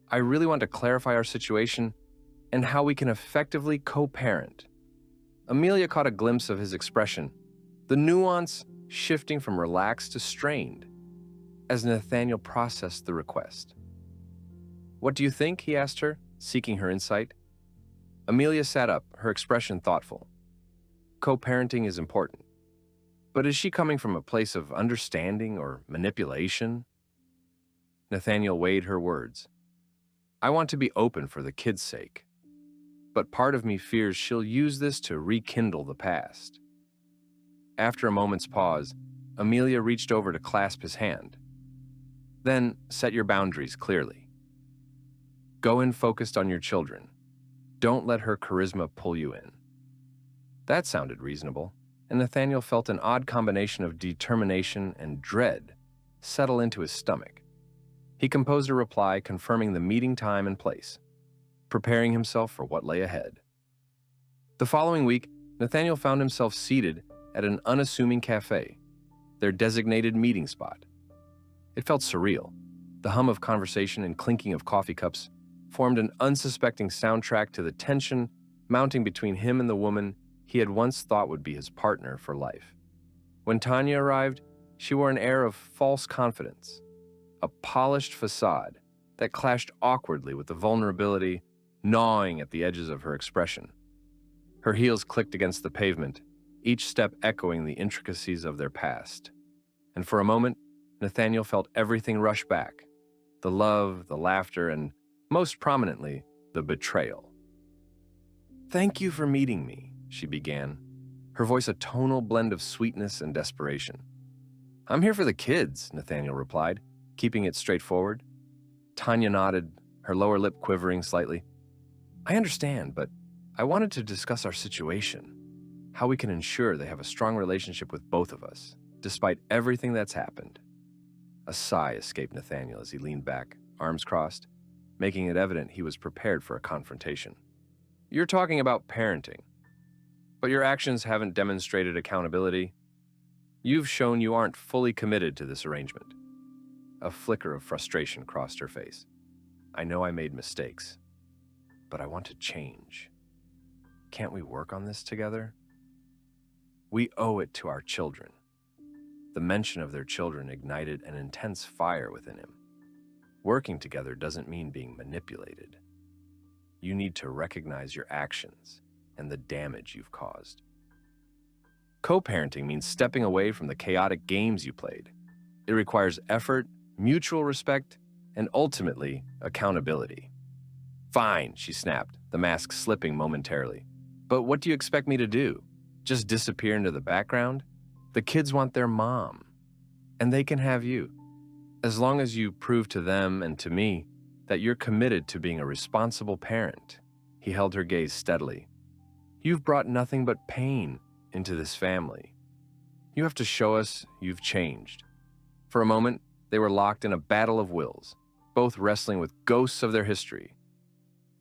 I really want to clarify our situation and how we can effectively co-parent." Amelia caught a glimpse of his expression, the nuance shifting from relaxed to strained, as Nathaniel processed the request. "What do you think?" he asked her, seeking her insight. Amelia sat up, her expression thoughtful. Co-parenting is important, but is she coming from a place of understanding or manipulation? Nathaniel weighed her words. "I want to be open for the kids' sake, but part of me fears she'll use this to rekindle the past." After a moment's pause, Amelia reached over to clasp his hand. "Then set your boundaries clearly. Go in focused on your children. Don't let her charisma pull you in." That sounded reasonable, and Nathaniel felt an odd combination of determination and dread settle into his stomach. He composed a reply confirming the meeting time and place, preparing himself for what lay ahead. The following week, Nathaniel found himself seated at an unassuming cafe, their designated meeting spot. It felt surreal. The hum of conversation and clinking of coffee cups formed an unsuspecting soundtrack to the tension mounting between him and the woman he had once thought would be his partner for life. When Tanya arrived, she wore an air of false confidence, a polished facade that clashed awkwardly with the vulnerability gnawing at the edges of her expression. Her heels clicked against the pavement, each step echoing the intricacies of their past. And for a moment, Nathaniel felt everything rush back: the love, the laughter, and, most prominently, the betrayal. "Thank you for meeting me," she began, her voice a tonal blend of sweetness and desperation. "I'm here for the kids," Nathaniel replied, keeping it straightforward. Tanya nodded, her lower lip quivering slightly. "I understand, but I wanted to discuss our situation, how we can ensure they have a strong relationship with both of us, despite everything that's happened." A sigh escaped Nathaniel as he leaned back, arms crossed, making it evident he was prepared for a confrontation. "You're talking about parenting, but your actions haven't demonstrated accountability. You've shown you aren't fully committed to this arrangement." A flicker of frustration crossed her face. "I know I made mistakes, but I want to change. Can't we work on this together? We owe it to our children." The mention of their children ignited an intense fire within him. Working together doesn't mean being manipulated. You need to recognize your actions and the damage you've caused. Co-parenting means stepping away from the chaotic games you played. It requires effort, mutual respect, and ultimately, accountability. "Fine," she snapped, the mask slipping momentarily. "But what do you expect me to do? Just disappear into the background? The kids want their mom, and they can have you. As long as you prove to them and to me that you're committed to being a responsible parent." He held her gaze steadily. "You've brought nothing but pain into this family. You have to show us you've changed." For a moment, they were locked in a battle of wills, both wrestling with ghosts of their history.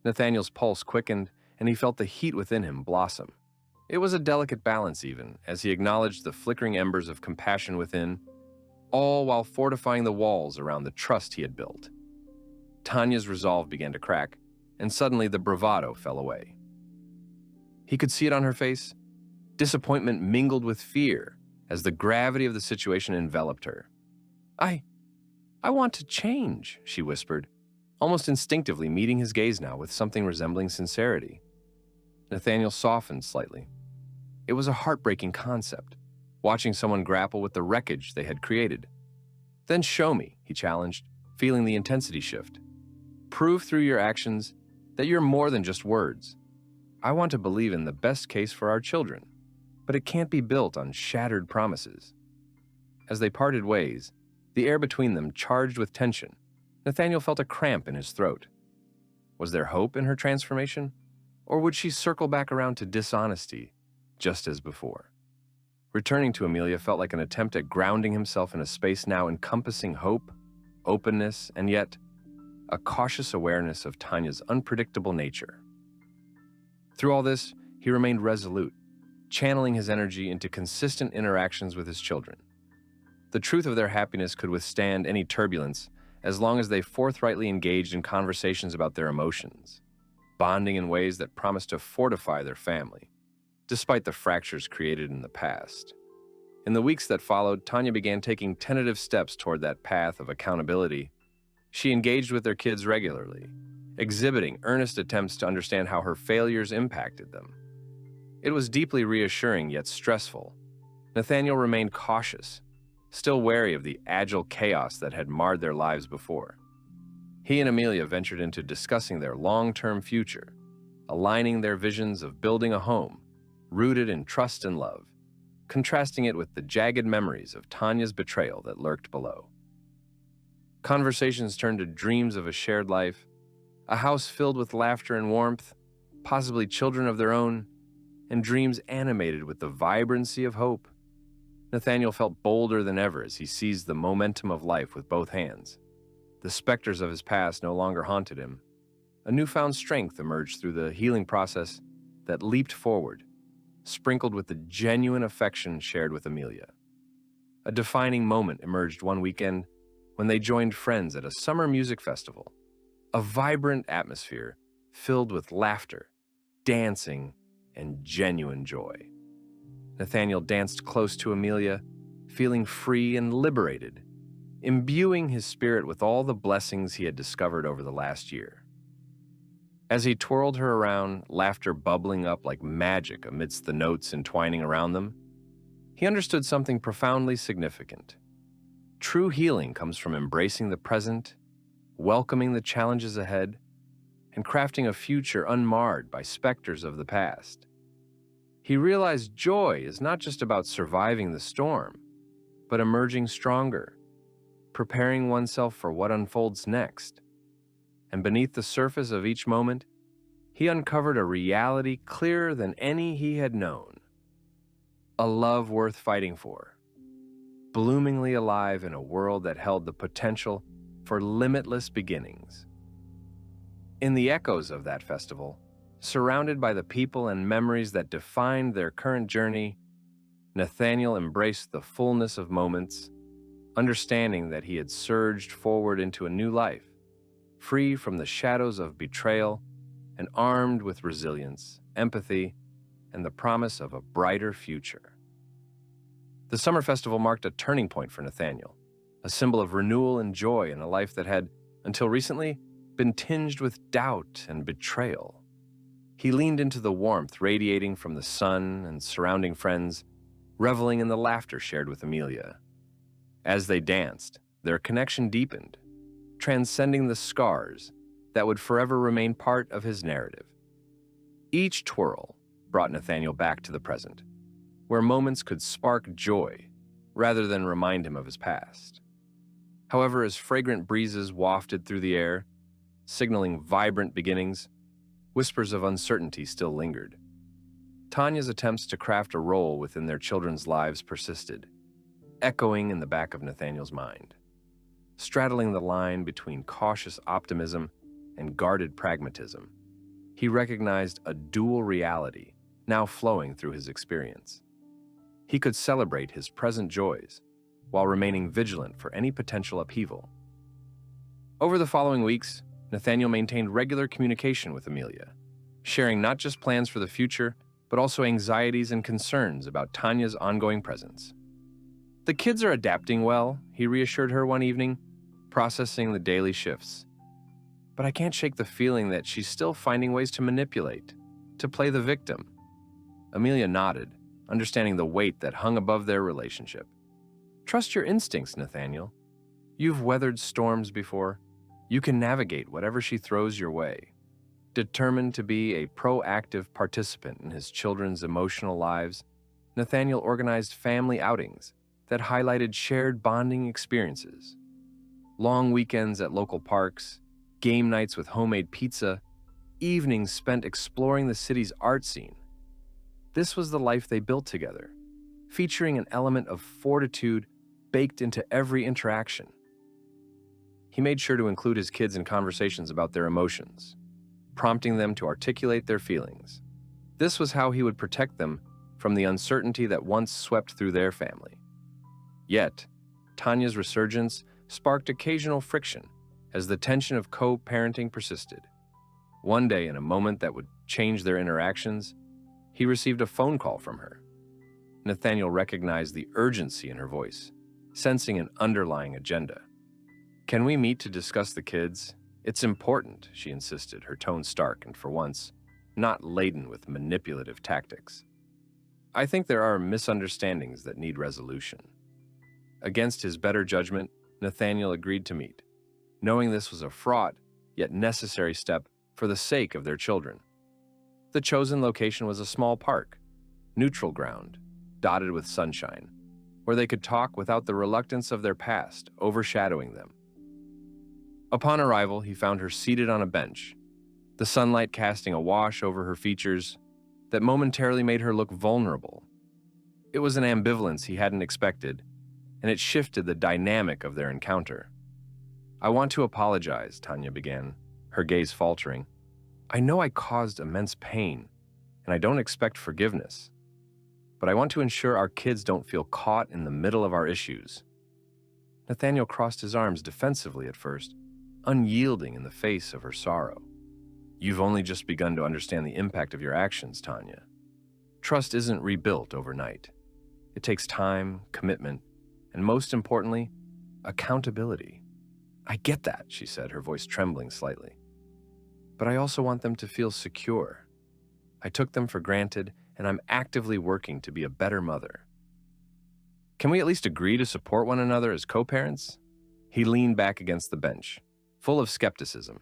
Nathaniel's pulse quickened, and he felt the heat within him blossom. It was a delicate balance even, as he acknowledged the flickering embers of compassion within, all while fortifying the walls around the trust he had built. Tanya's resolve began to crack, and suddenly the bravado fell away. He could see it on her face. Disappointment mingled with fear as the gravity of the situation enveloped her. I want to change," she whispered, almost instinctively meeting his gaze now with something resembling sincerity. Nathaniel softened slightly. It was a heartbreaking concept, watching someone grapple with the wreckage they had created. "Then show me," he challenged, feeling the intensity shift. "Prove through your actions that you're more than just words. I want to believe in the best case for our children, but it can't be built on shattered promises." As they parted ways, the air between them charged with tension. Nathaniel felt a cramp in his throat. Was there hope in her transformation? Or would she circle back around to dishonesty, just as before? Returning to Amelia felt like an attempt at grounding himself in a space now encompassing hope, openness, and yet a cautious awareness of Tanya's unpredictable nature. Through all this, he remained resolute, channeling his energy into consistent interactions with his children. The truth of their happiness could withstand any turbulence as long as they forthrightly engaged in conversations about their emotions, bonding in ways that promised to fortify their family, despite the fractures created in the past. In the weeks that followed, Tanya began taking tentative steps toward that path of accountability. She engaged with their kids regularly, exhibiting earnest attempts to understand how her failures impacted them. It was deeply reassuring yet stressful. Nathaniel remained cautious, still wary of the agile chaos that had marred their lives before. He and Amelia ventured into discussing their long-term future, aligning their visions of building a home rooted in trust and love, contrasting it with the jagged memories of Tanya's betrayal that lurked below. Conversations turned to dreams of a shared life, a house filled with laughter and warmth, possibly children of their own, and dreams animated with the vibrancy of hope. Nathaniel felt bolder than ever as he seized the momentum of life with both hands. The specters of his past no longer haunted him. A newfound strength emerged through the healing process that leaped forward, sprinkled with the genuine affection shared with Amelia. A defining moment emerged one weekend when they joined friends at a summer music festival, a vibrant atmosphere filled with laughter, dancing, and genuine joy. Nathaniel danced close to Amelia, feeling free and liberated, imbuing his spirit with all the blessings he had discovered over the last year. As he twirled her around, laughter bubbling up like magic amidst the notes entwining around them, he understood something profoundly significant. True healing comes from embracing the present, welcoming the challenges ahead, and crafting a future unmarred by specters of the past. He realized joy is not just about surviving the storm, but emerging stronger, preparing oneself for what unfolds next. And beneath the surface of each moment, he uncovered a reality clearer than any he had known. A love worth fighting for, bloomingly alive in a world that held the potential for limitless beginnings. In the echoes of that festival, surrounded by the people and memories that defined their current journey, Nathaniel embraced the fullness of moments, understanding that he had surged forward into a new life, free from the shadows of betrayal and armed with resilience, empathy, and the promise of a brighter future. The summer festival marked a turning point for Nathaniel, a symbol of renewal and joy in a life that had, until recently, been tinged with doubt and betrayal. He leaned into the warmth radiating from the sun and surrounding friends, reveling in the laughter shared with Amelia. As they danced, their connection deepened, transcending the scars that would forever remain part of his narrative. Each twirl brought Nathaniel back to the present, where moments could spark joy rather than remind him of his past. However, as fragrant breezes wafted through the air, signaling vibrant beginnings, whispers of uncertainty still lingered. Tanya's attempts to craft a role within their children's lives persisted, echoing in the back of Nathaniel's mind. Straddling the line between cautious optimism and guarded pragmatism, he recognized a dual reality now flowing through his experience. He could celebrate his present joys while remaining vigilant for any potential upheaval. Over the following weeks, Nathaniel maintained regular communication with Amelia, sharing not just plans for the future, but also anxieties and concerns about Tanya's ongoing presence. "The kids are adapting well," he reassured her one evening, processing the daily shifts. "But I can't shake the feeling that she's still finding ways to manipulate, to play the victim." Amelia nodded, understanding the weight that hung above their relationship. "Trust your instincts, Nathaniel. You've weathered storms before. You can navigate whatever she throws your way." Determined to be a proactive participant in his children's emotional lives, Nathaniel organized family outings that highlighted shared bonding experiences. Long weekends at local parks, game nights with homemade pizza, evenings spent exploring the city's art scene. This was the life they built together, featuring an element of fortitude baked into every interaction. He made sure to include his kids in conversations about their emotions, prompting them to articulate their feelings. This was how he would protect them from the uncertainty that once swept through their family. Yet, Tanya's resurgence sparked occasional friction as the tension of co-parenting persisted. One day, in a moment that would change their interactions, he received a phone call from her. Nathaniel recognized the urgency in her voice, sensing an underlying agenda. "Can we meet to discuss the kids? It's important," she insisted, her tone stark and, for once, not laden with manipulative tactics. "I think there are misunderstandings that need resolution." Against his better judgment, Nathaniel agreed to meet, knowing this was a fraught yet necessary step for the sake of their children. The chosen location was a small park, neutral ground, dotted with sunshine, where they could talk without the reluctance of their past overshadowing them. Upon arrival, he found her seated on a bench, the sunlight casting a wash over her features that momentarily made her look vulnerable. It was an ambivalence he hadn't expected, and it shifted the dynamic of their encounter. "I want to apologize," Tanya began, her gaze faltering. "I know I caused immense pain, and I don't expect forgiveness. but I want to ensure our kids don't feel caught in the middle of our issues. Nathaniel crossed his arms defensively at first, unyielding in the face of her sorrow. You've only just begun to understand the impact of your actions, Tanya. Trust isn't rebuilt overnight. It takes time, commitment, and most importantly, accountability. I get that, she said, her voice trembling slightly. But I also want them to feel secure. I took them for granted, and I'm actively working to be a better mother. Can we at least agree to support one another as co-parents? He leaned back against the bench, full of skepticism,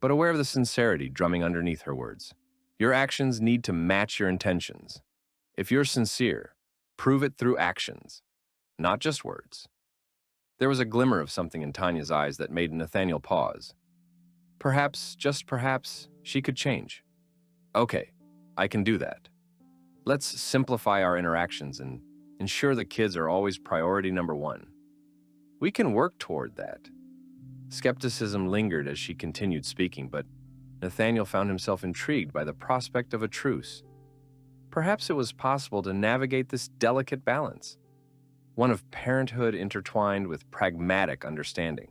but aware of the sincerity drumming underneath her words. Your actions need to match your intentions. If you're sincere, prove it through actions, not just words. There was a glimmer of something in Tanya's eyes that made Nathaniel pause. Perhaps, just perhaps, she could change. Okay, I can do that. Let's simplify our interactions and ensure the kids are always priority number one. We can work toward that. Skepticism lingered as she continued speaking, but Nathaniel found himself intrigued by the prospect of a truce. Perhaps it was possible to navigate this delicate balance, one of parenthood intertwined with pragmatic understanding.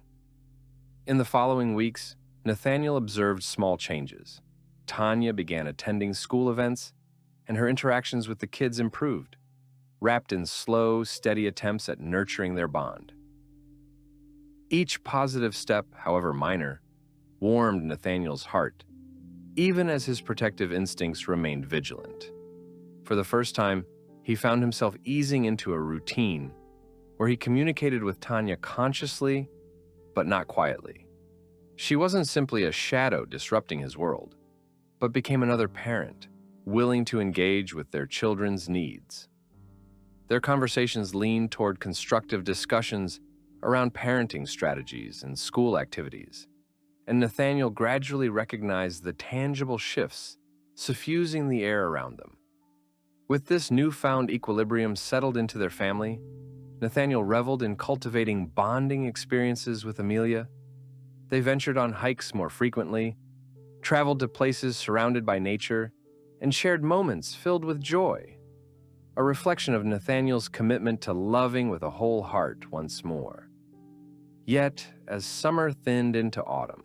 In the following weeks, Nathaniel observed small changes. Tanya began attending school events, and her interactions with the kids improved, wrapped in slow, steady attempts at nurturing their bond. Each positive step, however minor, warmed Nathaniel's heart, even as his protective instincts remained vigilant. For the first time, he found himself easing into a routine where he communicated with Tanya consciously, but not quietly. She wasn't simply a shadow disrupting his world, but became another parent, willing to engage with their children's needs. Their conversations leaned toward constructive discussions around parenting strategies and school activities, and Nathaniel gradually recognized the tangible shifts suffusing the air around them. With this newfound equilibrium settled into their family, Nathaniel reveled in cultivating bonding experiences with Amelia. They ventured on hikes more frequently, traveled to places surrounded by nature, and shared moments filled with joy, a reflection of Nathaniel's commitment to loving with a whole heart once more. Yet, as summer thinned into autumn,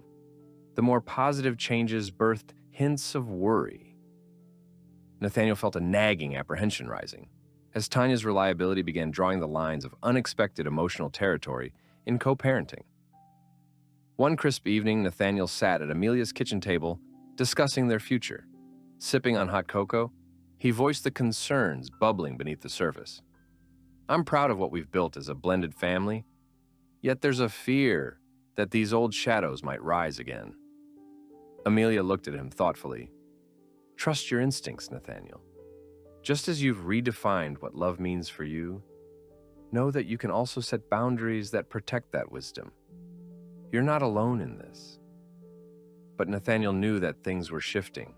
the more positive changes birthed hints of worry. Nathaniel felt a nagging apprehension rising, as Tanya's reliability began drawing the lines of unexpected emotional territory in co-parenting. One crisp evening, Nathaniel sat at Amelia's kitchen table, discussing their future. Sipping on hot cocoa, he voiced the concerns bubbling beneath the surface. I'm proud of what we've built as a blended family, yet there's a fear that these old shadows might rise again. Amelia looked at him thoughtfully. Trust your instincts, Nathaniel. Just as you've redefined what love means for you, know that you can also set boundaries that protect that wisdom. You're not alone in this. But Nathaniel knew that things were shifting.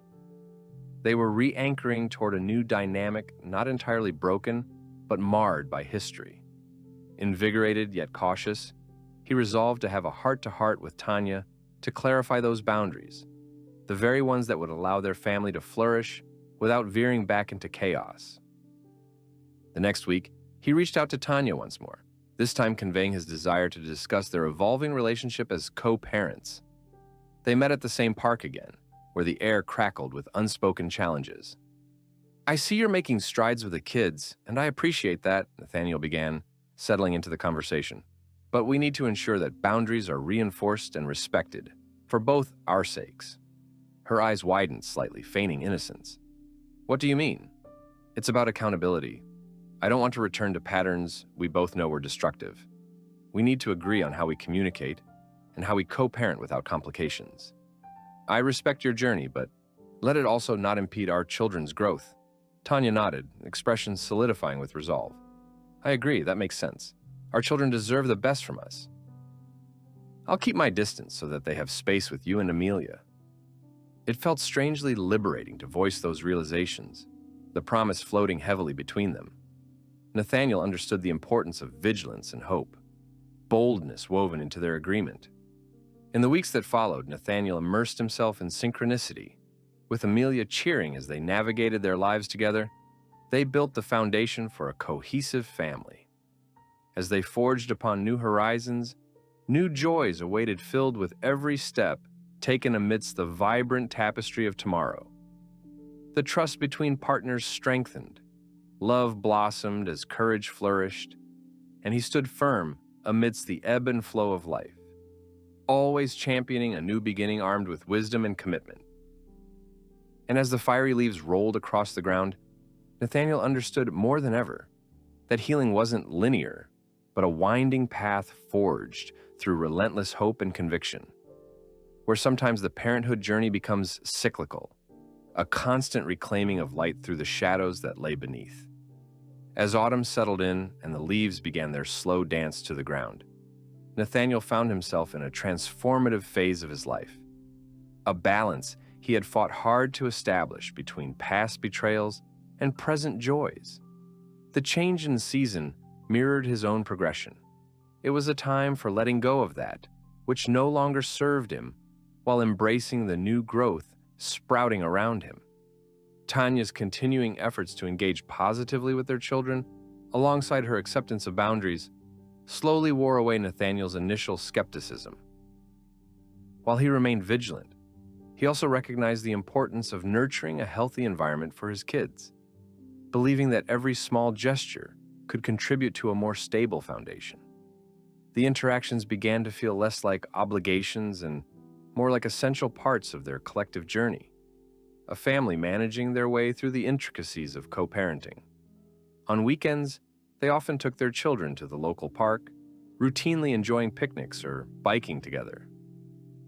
They were re-anchoring toward a new dynamic, not entirely broken, but marred by history. Invigorated yet cautious, he resolved to have a heart-to-heart with Tanya to clarify those boundaries, the very ones that would allow their family to flourish without veering back into chaos. The next week, he reached out to Tanya once more, this time conveying his desire to discuss their evolving relationship as co-parents. They met at the same park again, where the air crackled with unspoken challenges. I see you're making strides with the kids, and I appreciate that, Nathaniel began, settling into the conversation. But we need to ensure that boundaries are reinforced and respected, for both our sakes. Her eyes widened slightly, feigning innocence. What do you mean? It's about accountability. I don't want to return to patterns we both know were destructive. We need to agree on how we communicate and how we co-parent without complications. I respect your journey, but let it also not impede our children's growth. Tanya nodded, expression solidifying with resolve. I agree, that makes sense. Our children deserve the best from us. I'll keep my distance so that they have space with you and Amelia. It felt strangely liberating to voice those realizations, the promise floating heavily between them. Nathaniel understood the importance of vigilance and hope, boldness woven into their agreement. In the weeks that followed, Nathaniel immersed himself in synchronicity, with Amelia cheering as they navigated their lives together. They built the foundation for a cohesive family. As they forged upon new horizons, new joys awaited, filled with every step taken amidst the vibrant tapestry of tomorrow. The trust between partners strengthened, love blossomed as courage flourished, and he stood firm amidst the ebb and flow of life, always championing a new beginning armed with wisdom and commitment. And as the fiery leaves rolled across the ground, Nathaniel understood more than ever that healing wasn't linear, but a winding path forged through relentless hope and conviction, where sometimes the parenthood journey becomes cyclical, a constant reclaiming of light through the shadows that lay beneath. As autumn settled in and the leaves began their slow dance to the ground, Nathaniel found himself in a transformative phase of his life, a balance he had fought hard to establish between past betrayals and present joys. The change in season mirrored his own progression. It was a time for letting go of that which no longer served him, while embracing the new growth sprouting around him. Tanya's continuing efforts to engage positively with their children, alongside her acceptance of boundaries, slowly wore away Nathaniel's initial skepticism. While he remained vigilant, he also recognized the importance of nurturing a healthy environment for his kids, believing that every small gesture could contribute to a more stable foundation. The interactions began to feel less like obligations and more like essential parts of their collective journey, a family managing their way through the intricacies of co-parenting. On weekends, they often took their children to the local park, routinely enjoying picnics or biking together.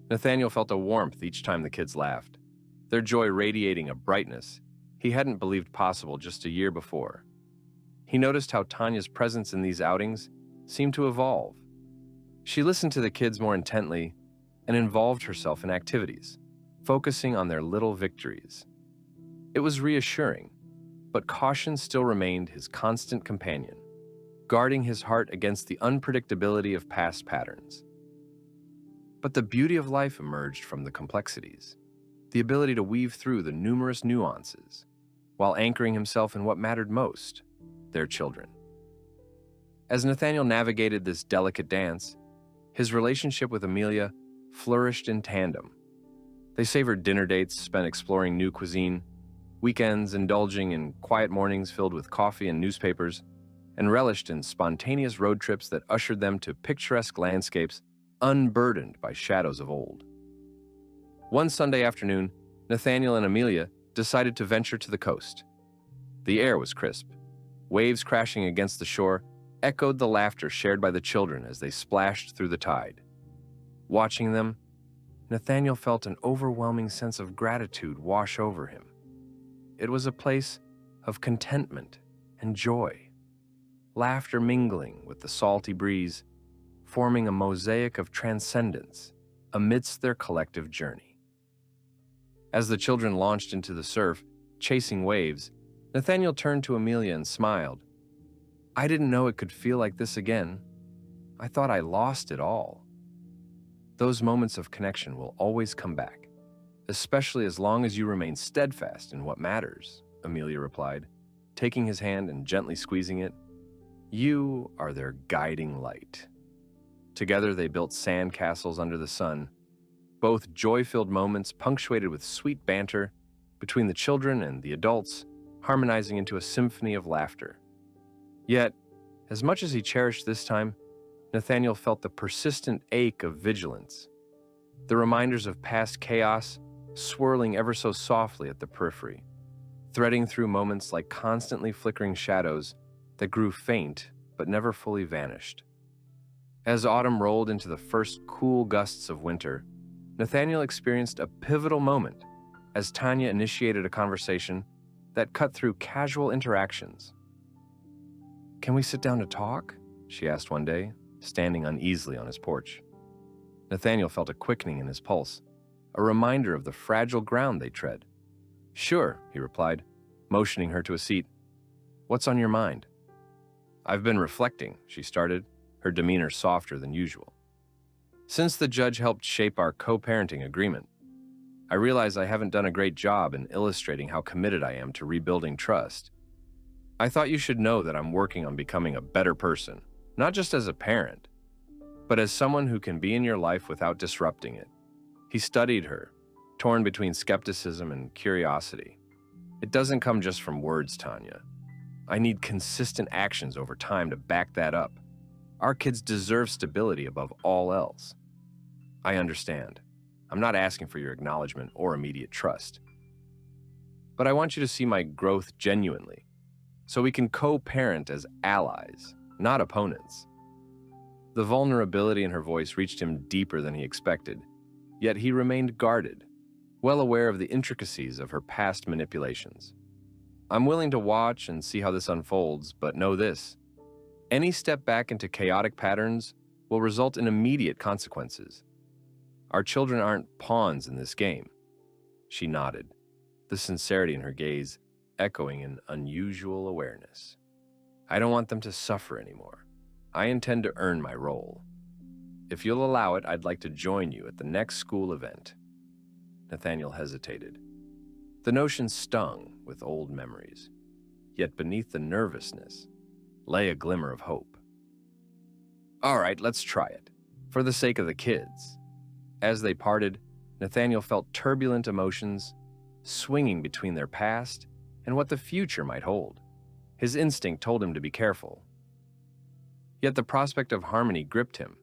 Nathaniel felt a warmth each time the kids laughed, their joy radiating a brightness he hadn't believed possible just a year before. He noticed how Tanya's presence in these outings seemed to evolve. She listened to the kids more intently and involved herself in activities, focusing on their little victories. It was reassuring, but caution still remained his constant companion, guarding his heart against the unpredictability of past patterns. But the beauty of life emerged from the complexities, the ability to weave through the numerous nuances, while anchoring himself in what mattered most, their children. As Nathaniel navigated this delicate dance, his relationship with Amelia flourished in tandem. They savored dinner dates spent exploring new cuisine, weekends indulging in quiet mornings filled with coffee and newspapers, and relished in spontaneous road trips that ushered them to picturesque landscapes unburdened by shadows of old. One Sunday afternoon, Nathaniel and Amelia decided to venture to the coast. The air was crisp. Waves crashing against the shore echoed the laughter shared by the children as they splashed through the tide. Watching them, Nathaniel felt an overwhelming sense of gratitude wash over him. It was a place of contentment and joy, laughter mingling with the salty breeze, forming a mosaic of transcendence amidst their collective journey. As the children launched into the surf, chasing waves, Nathaniel turned to Amelia and smiled. "I didn't know it could feel like this again. I thought I lost it all." Those moments of connection will always come back, especially as long as you remain steadfast in what matters, Amelia replied, taking his hand and gently squeezing it. You are their guiding light. Together they built sand castles under the sun, both joy-filled moments punctuated with sweet banter between the children and the adults, harmonizing into a symphony of laughter. Yet, as much as he cherished this time, Nathaniel felt the persistent ache of vigilance, the reminders of past chaos swirling ever so softly at the periphery, threading through moments like constantly flickering shadows that grew faint but never fully vanished. As autumn rolled into the first cool gusts of winter, Nathaniel experienced a pivotal moment as Tanya initiated a conversation that cut through casual interactions. "Can we sit down to talk?" she asked one day, standing uneasily on his porch. Nathaniel felt a quickening in his pulse, a reminder of the fragile ground they tread. "Sure," he replied, motioning her to a seat. "What's on your mind?" "I've been reflecting," she started, her demeanor softer than usual. "Since the judge helped shape our co-parenting agreement, I realize I haven't done a great job in illustrating how committed I am to rebuilding trust. I thought you should know that I'm working on becoming a better person, not just as a parent, but as someone who can be in your life without disrupting it. He studied her, torn between skepticism and curiosity. It doesn't come just from words, Tanya. I need consistent actions over time to back that up. Our kids deserve stability above all else. I understand. I'm not asking for your acknowledgement or immediate trust. But I want you to see my growth genuinely, so we can co-parent as allies, not opponents. The vulnerability in her voice reached him deeper than he expected, yet he remained guarded, well aware of the intricacies of her past manipulations. I'm willing to watch and see how this unfolds, but know this: any step back into chaotic patterns will result in immediate consequences. Our children aren't pawns in this game. She nodded, the sincerity in her gaze echoing an unusual awareness. I don't want them to suffer anymore. I intend to earn my role. If you'll allow it, I'd like to join you at the next school event. Nathaniel hesitated. The notion stung with old memories, yet beneath the nervousness lay a glimmer of hope. All right, let's try it, for the sake of the kids. As they parted, Nathaniel felt turbulent emotions swinging between their past and what the future might hold. His instinct told him to be careful. Yet the prospect of harmony gripped him.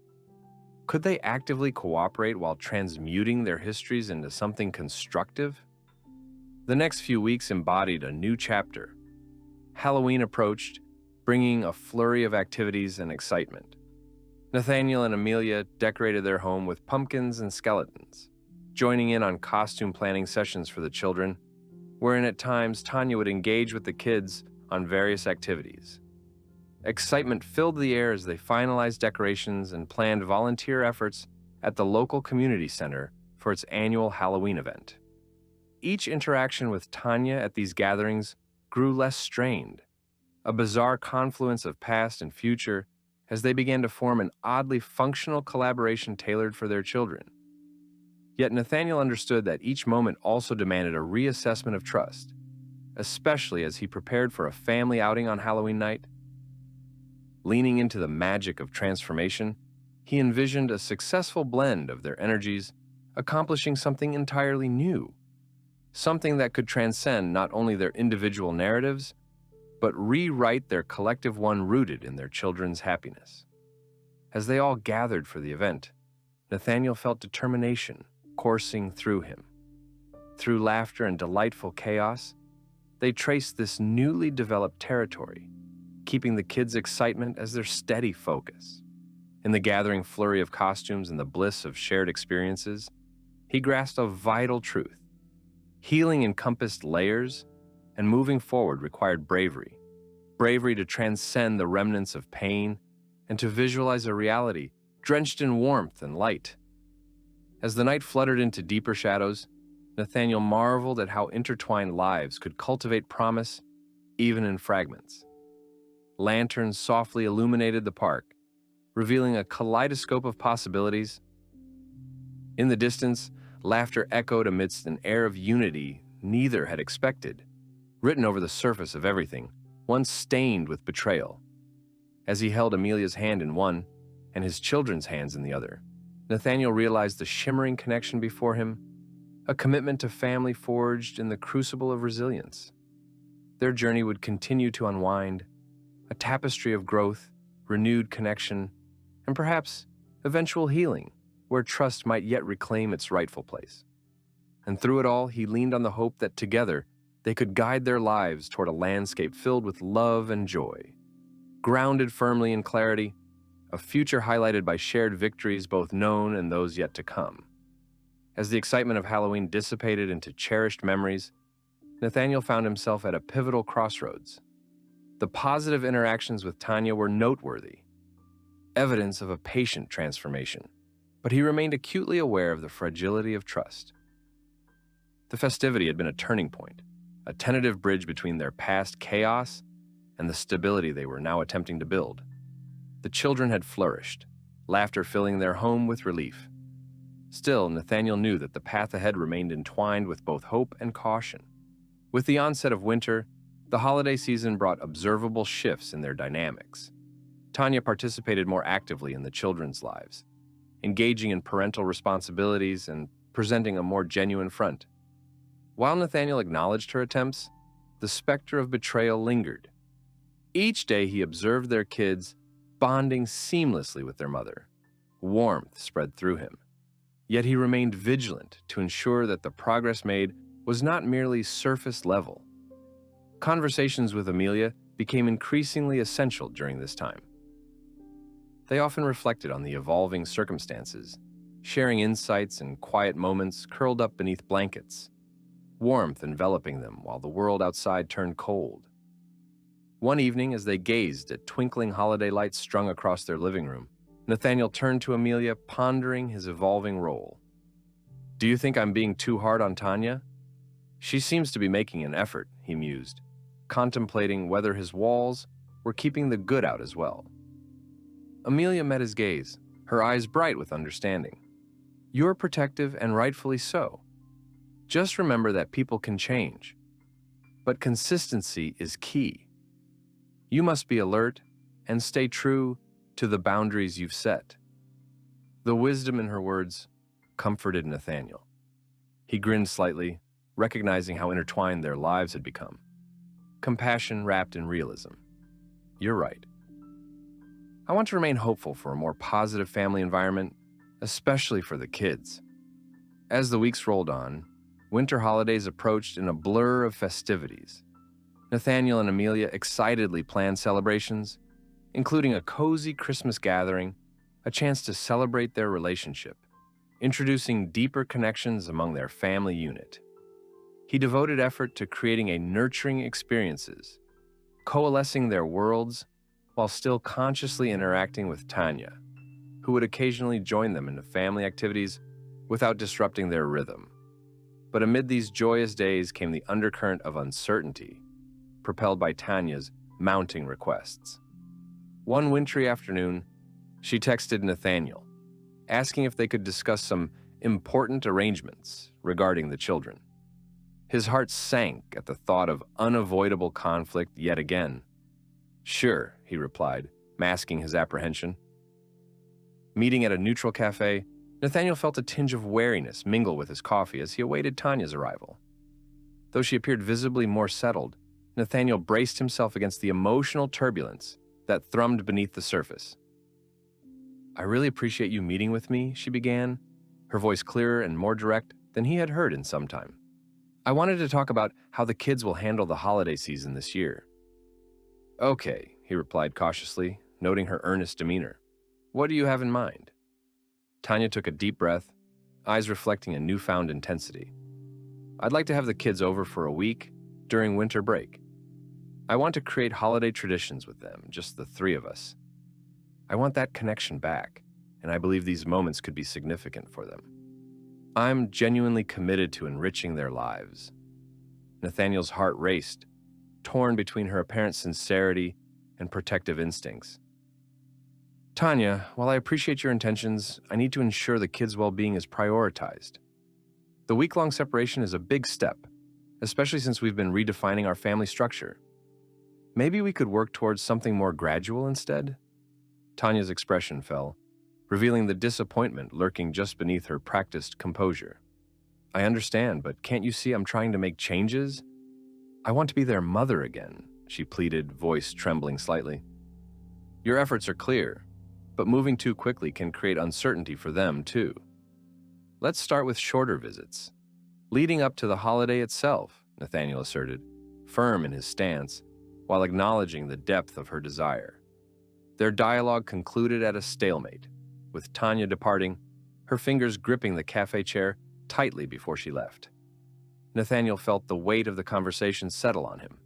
Could they actively cooperate while transmuting their histories into something constructive? The next few weeks embodied a new chapter. Halloween approached, bringing a flurry of activities and excitement. Nathaniel and Amelia decorated their home with pumpkins and skeletons, joining in on costume planning sessions for the children, wherein at times Tanya would engage with the kids on various activities. Excitement filled the air as they finalized decorations and planned volunteer efforts at the local community center for its annual Halloween event. Each interaction with Tanya at these gatherings grew less strained, a bizarre confluence of past and future as they began to form an oddly functional collaboration tailored for their children. Yet Nathaniel understood that each moment also demanded a reassessment of trust, especially as he prepared for a family outing on Halloween night. Leaning into the magic of transformation, he envisioned a successful blend of their energies, accomplishing something entirely new, something that could transcend not only their individual narratives, but rewrite their collective one rooted in their children's happiness. As they all gathered for the event, Nathaniel felt determination coursing through him. Through laughter and delightful chaos, they traced this newly developed territory, keeping the kids' excitement as their steady focus. In the gathering flurry of costumes and the bliss of shared experiences, he grasped a vital truth. Healing encompassed layers, and moving forward required bravery. Bravery to transcend the remnants of pain and to visualize a reality drenched in warmth and light. As the night fluttered into deeper shadows, Nathaniel marveled at how intertwined lives could cultivate promise even in fragments. Lanterns softly illuminated the park, revealing a kaleidoscope of possibilities. In the distance, laughter echoed amidst an air of unity neither had expected, written over the surface of everything, once stained with betrayal. As he held Amelia's hand in one and his children's hands in the other, Nathaniel realized the shimmering connection before him, a commitment to family forged in the crucible of resilience. Their journey would continue to unwind, a tapestry of growth, renewed connection, and perhaps eventual healing, where trust might yet reclaim its rightful place. And through it all, he leaned on the hope that together they could guide their lives toward a landscape filled with love and joy. Grounded firmly in clarity, a future highlighted by shared victories both known and those yet to come. As the excitement of Halloween dissipated into cherished memories, Nathaniel found himself at a pivotal crossroads. The positive interactions with Tanya were noteworthy, evidence of a patient transformation, but he remained acutely aware of the fragility of trust. The festivity had been a turning point, a tentative bridge between their past chaos and the stability they were now attempting to build. The children had flourished, laughter filling their home with relief. Still, Nathaniel knew that the path ahead remained entwined with both hope and caution. With the onset of winter, The holiday season brought observable shifts in their dynamics. Tanya participated more actively in the children's lives, engaging in parental responsibilities and presenting a more genuine front. While Nathaniel acknowledged her attempts, the specter of betrayal lingered. Each day he observed their kids bonding seamlessly with their mother. Warmth spread through him. Yet he remained vigilant to ensure that the progress made was not merely surface level. Conversations with Amelia became increasingly essential during this time. They often reflected on the evolving circumstances, sharing insights and quiet moments curled up beneath blankets, warmth enveloping them while the world outside turned cold. One evening, as they gazed at twinkling holiday lights strung across their living room, Nathaniel turned to Amelia, pondering his evolving role. "Do you think I'm being too hard on Tanya? She seems to be making an effort," he mused, contemplating whether his walls were keeping the good out as well. Amelia met his gaze, her eyes bright with understanding. "You're protective, and rightfully so. Just remember that people can change. But consistency is key. You must be alert and stay true to the boundaries you've set." The wisdom in her words comforted Nathaniel. He grinned slightly, recognizing how intertwined their lives had become. Compassion wrapped in realism. "You're right. I want to remain hopeful for a more positive family environment, especially for the kids." As the weeks rolled on, winter holidays approached in a blur of festivities. Nathaniel and Amelia excitedly planned celebrations, including a cozy Christmas gathering, a chance to celebrate their relationship, introducing deeper connections among their family unit. He devoted effort to creating a nurturing experiences, coalescing their worlds while still consciously interacting with Tanya, who would occasionally join them in the family activities without disrupting their rhythm. But amid these joyous days came the undercurrent of uncertainty, propelled by Tanya's mounting requests. One wintry afternoon, she texted Nathaniel, asking if they could discuss some important arrangements regarding the children. His heart sank at the thought of unavoidable conflict yet again. "Sure," he replied, masking his apprehension. Meeting at a neutral cafe, Nathaniel felt a tinge of wariness mingle with his coffee as he awaited Tanya's arrival. Though she appeared visibly more settled, Nathaniel braced himself against the emotional turbulence that thrummed beneath the surface. "I really appreciate you meeting with me," she began, her voice clearer and more direct than he had heard in some time. "I wanted to talk about how the kids will handle the holiday season this year." "Okay," he replied cautiously, noting her earnest demeanor. "What do you have in mind?" Tanya took a deep breath, eyes reflecting a newfound intensity. "I'd like to have the kids over for a week during winter break. I want to create holiday traditions with them, just the three of us. I want that connection back, and I believe these moments could be significant for them. I'm genuinely committed to enriching their lives." Nathaniel's heart raced, torn between her apparent sincerity and protective instincts. "Tanya, while I appreciate your intentions, I need to ensure the kids' well-being is prioritized. The week-long separation is a big step, especially since we've been redefining our family structure. Maybe we could work towards something more gradual instead?" Tanya's expression fell, revealing the disappointment lurking just beneath her practiced composure. "I understand, but can't you see I'm trying to make changes? I want to be their mother again," she pleaded, voice trembling slightly. "Your efforts are clear, but moving too quickly can create uncertainty for them, too. Let's start with shorter visits, leading up to the holiday itself," Nathaniel asserted, firm in his stance, while acknowledging the depth of her desire. Their dialogue concluded at a stalemate, with Tanya departing, her fingers gripping the cafe chair tightly before she left. Nathaniel felt the weight of the conversation settle on him,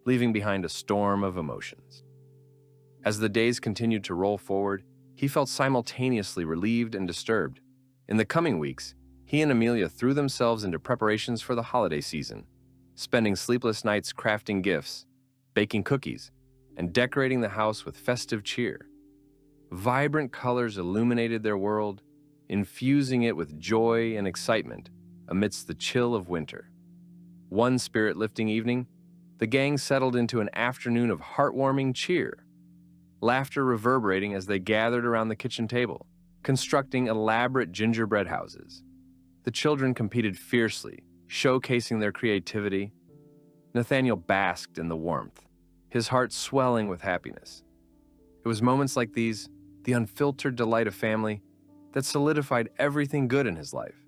leaving behind a storm of emotions. As the days continued to roll forward, he felt simultaneously relieved and disturbed. In the coming weeks, he and Amelia threw themselves into preparations for the holiday season, spending sleepless nights crafting gifts, baking cookies, and decorating the house with festive cheer. Vibrant colors illuminated their world, infusing it with joy and excitement amidst the chill of winter. One spirit-lifting evening, The gang settled into an afternoon of heartwarming cheer, laughter reverberating as they gathered around the kitchen table, constructing elaborate gingerbread houses. The children competed fiercely, showcasing their creativity. Nathaniel basked in the warmth, his heart swelling with happiness. It was moments like these, the unfiltered delight of family, that solidified everything good in his life.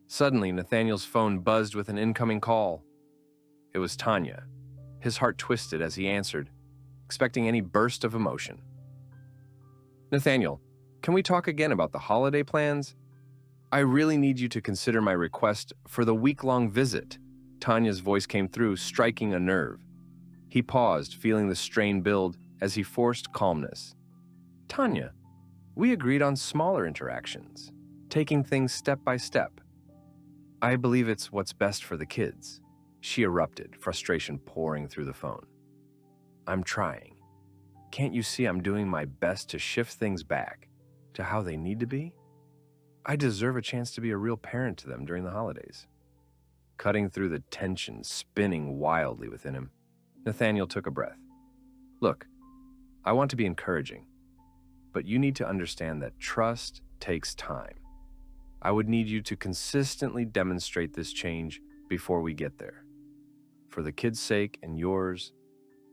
Suddenly, Nathaniel's phone buzzed with an incoming call. It was Tanya. His heart twisted as he answered, expecting any burst of emotion. "Nathaniel, can we talk again about the holiday plans? I really need you to consider my request for the week-long visit." Tanya's voice came through, striking a nerve. He paused, feeling the strain build as he forced calmness. "Tanya, we agreed on smaller interactions, taking things step by step." "I believe it's what's best for the kids," she erupted, frustration pouring through the phone. "I'm trying. Can't you see I'm doing my best to shift things back to how they need to be? I deserve a chance to be a real parent to them during the holidays." Cutting through the tension spinning wildly within him, Nathaniel took a breath. "Look, I want to be encouraging, but you need to understand that trust takes time. I would need you to consistently demonstrate this change before we get there. For the kids' sake and yours,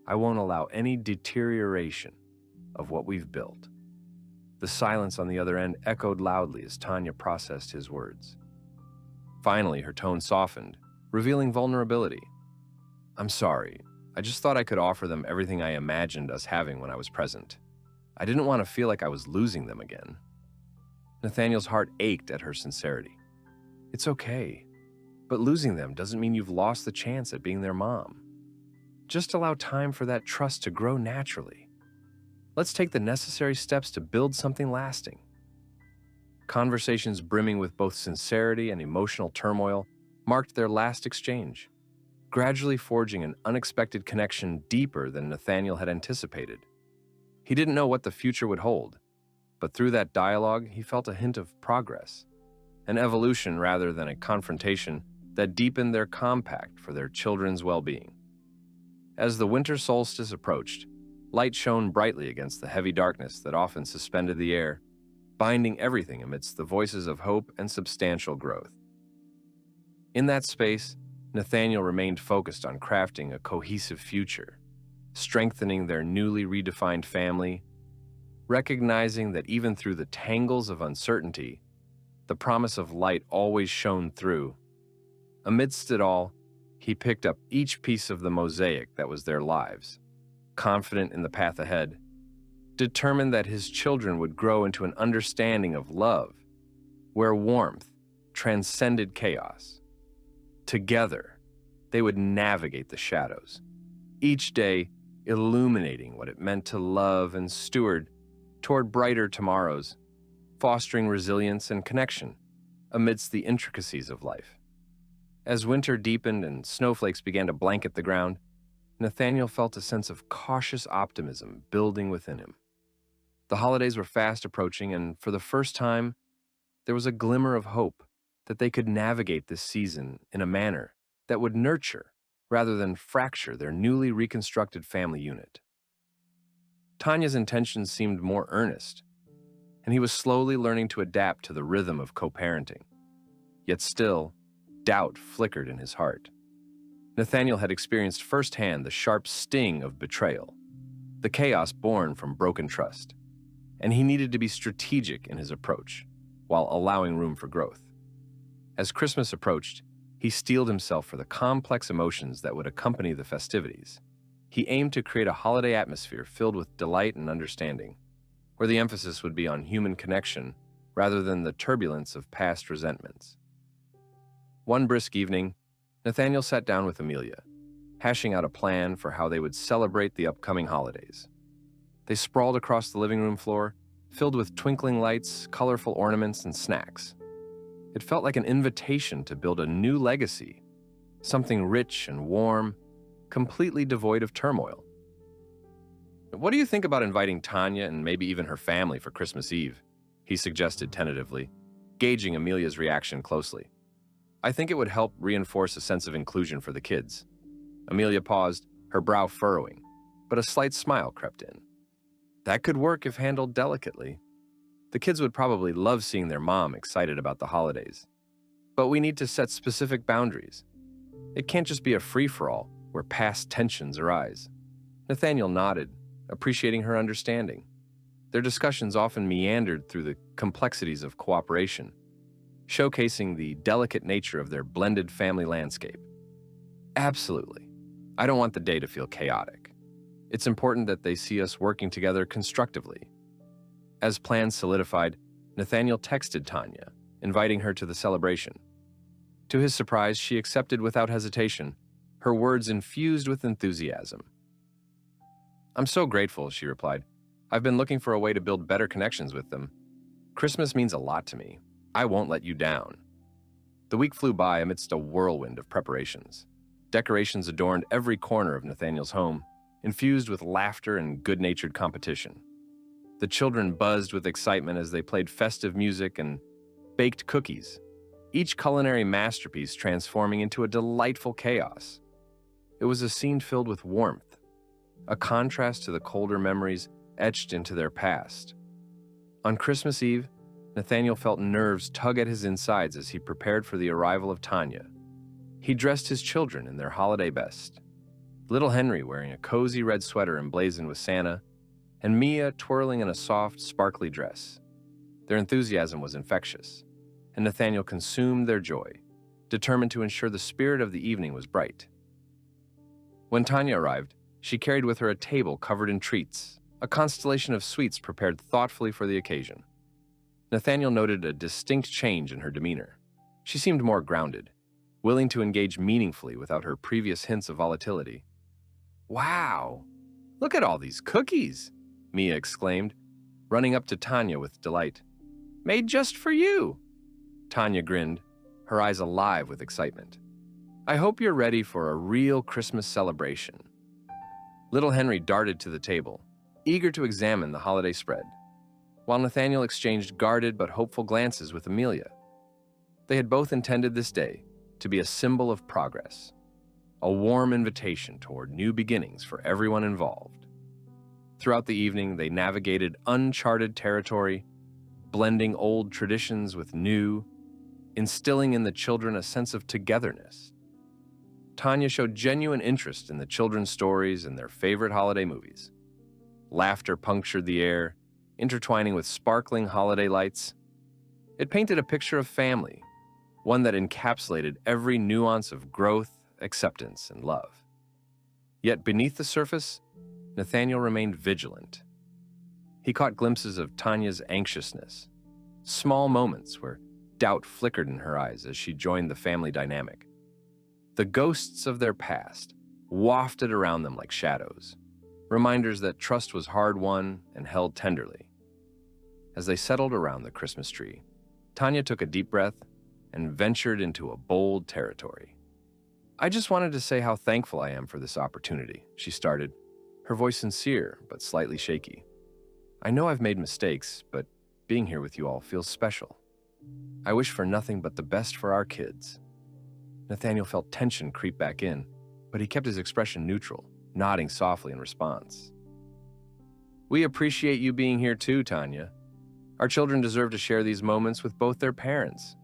I won't allow any deterioration of what we've built." The silence on the other end echoed loudly as Tanya processed his words. Finally, her tone softened, revealing vulnerability. "I'm sorry. I just thought I could offer them everything I imagined us having when I was present. I didn't want to feel like I was losing them again." Nathaniel's heart ached at her sincerity. "It's okay, but losing them doesn't mean you've lost the chance at being their mom. Just allow time for that trust to grow naturally. Let's take the necessary steps to build something lasting." Conversations brimming with both sincerity and emotional turmoil marked their last exchange, gradually forging an unexpected connection deeper than Nathaniel had anticipated. He didn't know what the future would hold, but through that dialogue, he felt a hint of progress, an evolution rather than a confrontation that deepened their compact for their children's well-being. As the winter solstice approached, light shone brightly against the heavy darkness that often suspended the air, binding everything amidst the voices of hope and substantial growth. In that space, Nathaniel remained focused on crafting a cohesive future, strengthening their newly redefined family, recognizing that even through the tangles of uncertainty, the promise of light always shone through. Amidst it all, he picked up each piece of the mosaic that was their lives, confident in the path ahead, determined that his children would grow into an understanding of love, where warmth transcended chaos. Together, they would navigate the shadows, each day illuminating what it meant to love and steward toward brighter tomorrows, fostering resilience and connection amidst the intricacies of life. As winter deepened and snowflakes began to blanket the ground, Nathaniel felt a sense of cautious optimism building within him. The holidays were fast approaching, and for the first time, there was a glimmer of hope that they could navigate this season in a manner that would nurture rather than fracture their newly reconstructed family unit. Tanya's intentions seemed more earnest, and he was slowly learning to adapt to the rhythm of co-parenting. Yet still, doubt flickered in his heart. Nathaniel had experienced firsthand the sharp sting of betrayal, the chaos born from broken trust, and he needed to be strategic in his approach while allowing room for growth. As Christmas approached, he steeled himself for the complex emotions that would accompany the festivities. He aimed to create a holiday atmosphere filled with delight and understanding, where the emphasis would be on human connection rather than the turbulence of past resentments. One brisk evening, Nathaniel sat down with Amelia, hashing out a plan for how they would celebrate the upcoming holidays. They sprawled across the living room floor, filled with twinkling lights, colorful ornaments, and snacks. It felt like an invitation to build a new legacy, something rich and warm, completely devoid of turmoil. "What do you think about inviting Tanya and maybe even her family for Christmas Eve?" he suggested tentatively, gauging Amelia's reaction closely. "I think it would help reinforce a sense of inclusion for the kids." Amelia paused, her brow furrowing, but a slight smile crept in. That could work if handled delicately. The kids would probably love seeing their mom excited about the holidays. But we need to set specific boundaries. It can't just be a free-for-all where past tensions arise. Nathaniel nodded, appreciating her understanding. Their discussions often meandered through the complexities of cooperation, showcasing the delicate nature of their blended family landscape. Absolutely. I don't want the day to feel chaotic. It's important that they see us working together constructively. As plans solidified, Nathaniel texted Tanya, inviting her to the celebration. To his surprise, she accepted without hesitation, her words infused with enthusiasm. "I'm so grateful," she replied. "I've been looking for a way to build better connections with them. Christmas means a lot to me. I won't let you down." The week flew by amidst a whirlwind of preparations. Decorations adorned every corner of Nathaniel's home, infused with laughter and good-natured competition. The children buzzed with excitement as they played festive music and baked cookies, each culinary masterpiece transforming into a delightful chaos. It was a scene filled with warmth, a contrast to the colder memories etched into their past. On Christmas Eve, Nathaniel felt nerves tug at his insides as he prepared for the arrival of Tanya. He dressed his children in their holiday best. Little Henry wearing a cozy red sweater emblazoned with Santa, and Mia twirling in a soft, sparkly dress. Their enthusiasm was infectious, and Nathaniel consumed their joy, determined to ensure the spirit of the evening was bright. When Tanya arrived, she carried with her a table covered in treats, a constellation of sweets prepared thoughtfully for the occasion. Nathaniel noted a distinct change in her demeanor. She seemed more grounded, willing to engage meaningfully without her previous hints of volatility. "Wow! Look at all these cookies!" Mia exclaimed, running up to Tanya with delight. "Made just for you!" Tanya grinned, her eyes alive with excitement. "I hope you're ready for a real Christmas celebration." Little Henry darted to the table, eager to examine the holiday spread, while Nathaniel exchanged guarded but hopeful glances with Amelia. They had both intended this day to be a symbol of progress, a warm invitation toward new beginnings for everyone involved. Throughout the evening, they navigated uncharted territory, blending old traditions with new, instilling in the children a sense of togetherness. Tanya showed genuine interest in the children's stories and their favorite holiday movies. Laughter punctured the air, intertwining with sparkling holiday lights. It painted a picture of family, one that encapsulated every nuance of growth, acceptance, and love. Yet beneath the surface, Nathaniel remained vigilant. He caught glimpses of Tanya's anxiousness, small moments where doubt flickered in her eyes as she joined the family dynamic. The ghosts of their past wafted around them like shadows, reminders that trust was hard-won and held tenderly. As they settled around the Christmas tree, Tanya took a deep breath and ventured into a bold territory. "I just wanted to say how thankful I am for this opportunity," she started, her voice sincere but slightly shaky. "I know I've made mistakes, but being here with you all feels special. I wish for nothing but the best for our kids." Nathaniel felt tension creep back in, but he kept his expression neutral, nodding softly in response. "We appreciate you being here too, Tanya. Our children deserve to share these moments with both their parents."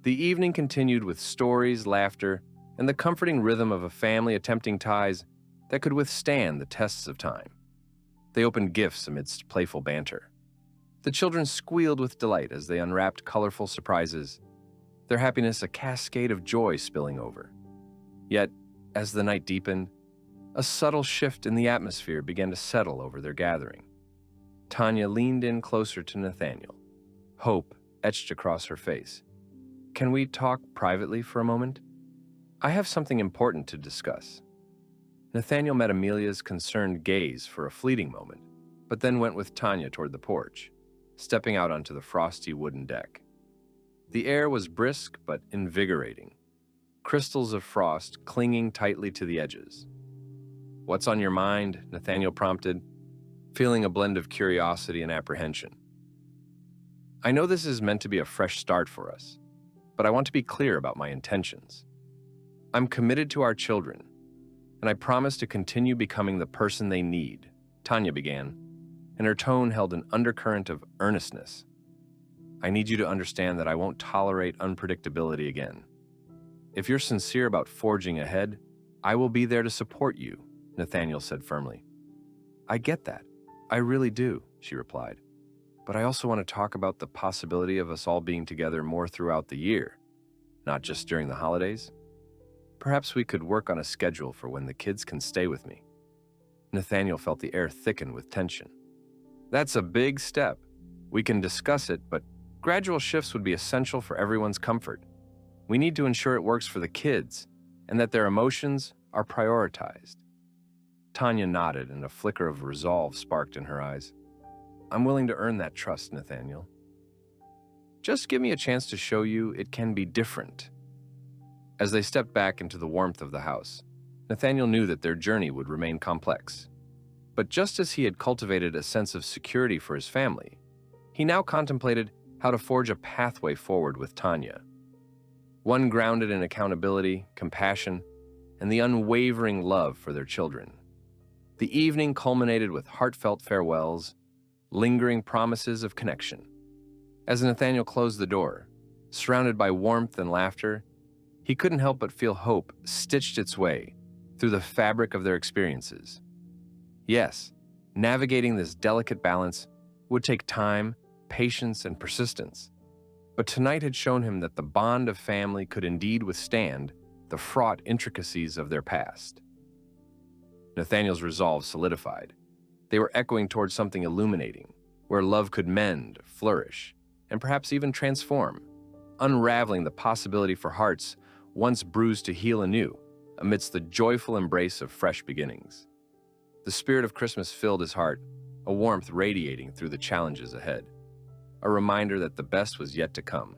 The evening continued with stories, laughter, and the comforting rhythm of a family attempting ties that could withstand the tests of time. They opened gifts amidst playful banter. The children squealed with delight as they unwrapped colorful surprises, their happiness a cascade of joy spilling over. Yet, as the night deepened, a subtle shift in the atmosphere began to settle over their gathering. Tanya leaned in closer to Nathaniel, hope etched across her face. "Can we talk privately for a moment? I have something important to discuss." Nathaniel met Amelia's concerned gaze for a fleeting moment, but then went with Tanya toward the porch, stepping out onto the frosty wooden deck. The air was brisk but invigorating, crystals of frost clinging tightly to the edges. "What's on your mind?" Nathaniel prompted, feeling a blend of curiosity and apprehension. "I know this is meant to be a fresh start for us, but I want to be clear about my intentions. I'm committed to our children, and I promise to continue becoming the person they need, Tanya began, and her tone held an undercurrent of earnestness. I need you to understand that I won't tolerate unpredictability again. If you're sincere about forging ahead, I will be there to support you, Nathaniel said firmly. I get that. I really do, she replied. But I also want to talk about the possibility of us all being together more throughout the year, not just during the holidays. Perhaps we could work on a schedule for when the kids can stay with me. Nathaniel felt the air thicken with tension. That's a big step. We can discuss it, but gradual shifts would be essential for everyone's comfort. We need to ensure it works for the kids and that their emotions are prioritized. Tanya nodded, and a flicker of resolve sparked in her eyes. I'm willing to earn that trust, Nathaniel. Just give me a chance to show you it can be different. As they stepped back into the warmth of the house, Nathaniel knew that their journey would remain complex. But just as he had cultivated a sense of security for his family, he now contemplated how to forge a pathway forward with Tanya. One grounded in accountability, compassion, and the unwavering love for their children. The evening culminated with heartfelt farewells, lingering promises of connection. As Nathaniel closed the door, surrounded by warmth and laughter, he couldn't help but feel hope stitched its way through the fabric of their experiences. Yes, navigating this delicate balance would take time, patience, and persistence. But tonight had shown him that the bond of family could indeed withstand the fraught intricacies of their past. Nathaniel's resolve solidified. They were echoing towards something illuminating, where love could mend, flourish, and perhaps even transform, unraveling the possibility for hearts once bruised to heal anew amidst the joyful embrace of fresh beginnings. The spirit of Christmas filled his heart, a warmth radiating through the challenges ahead, a reminder that the best was yet to come.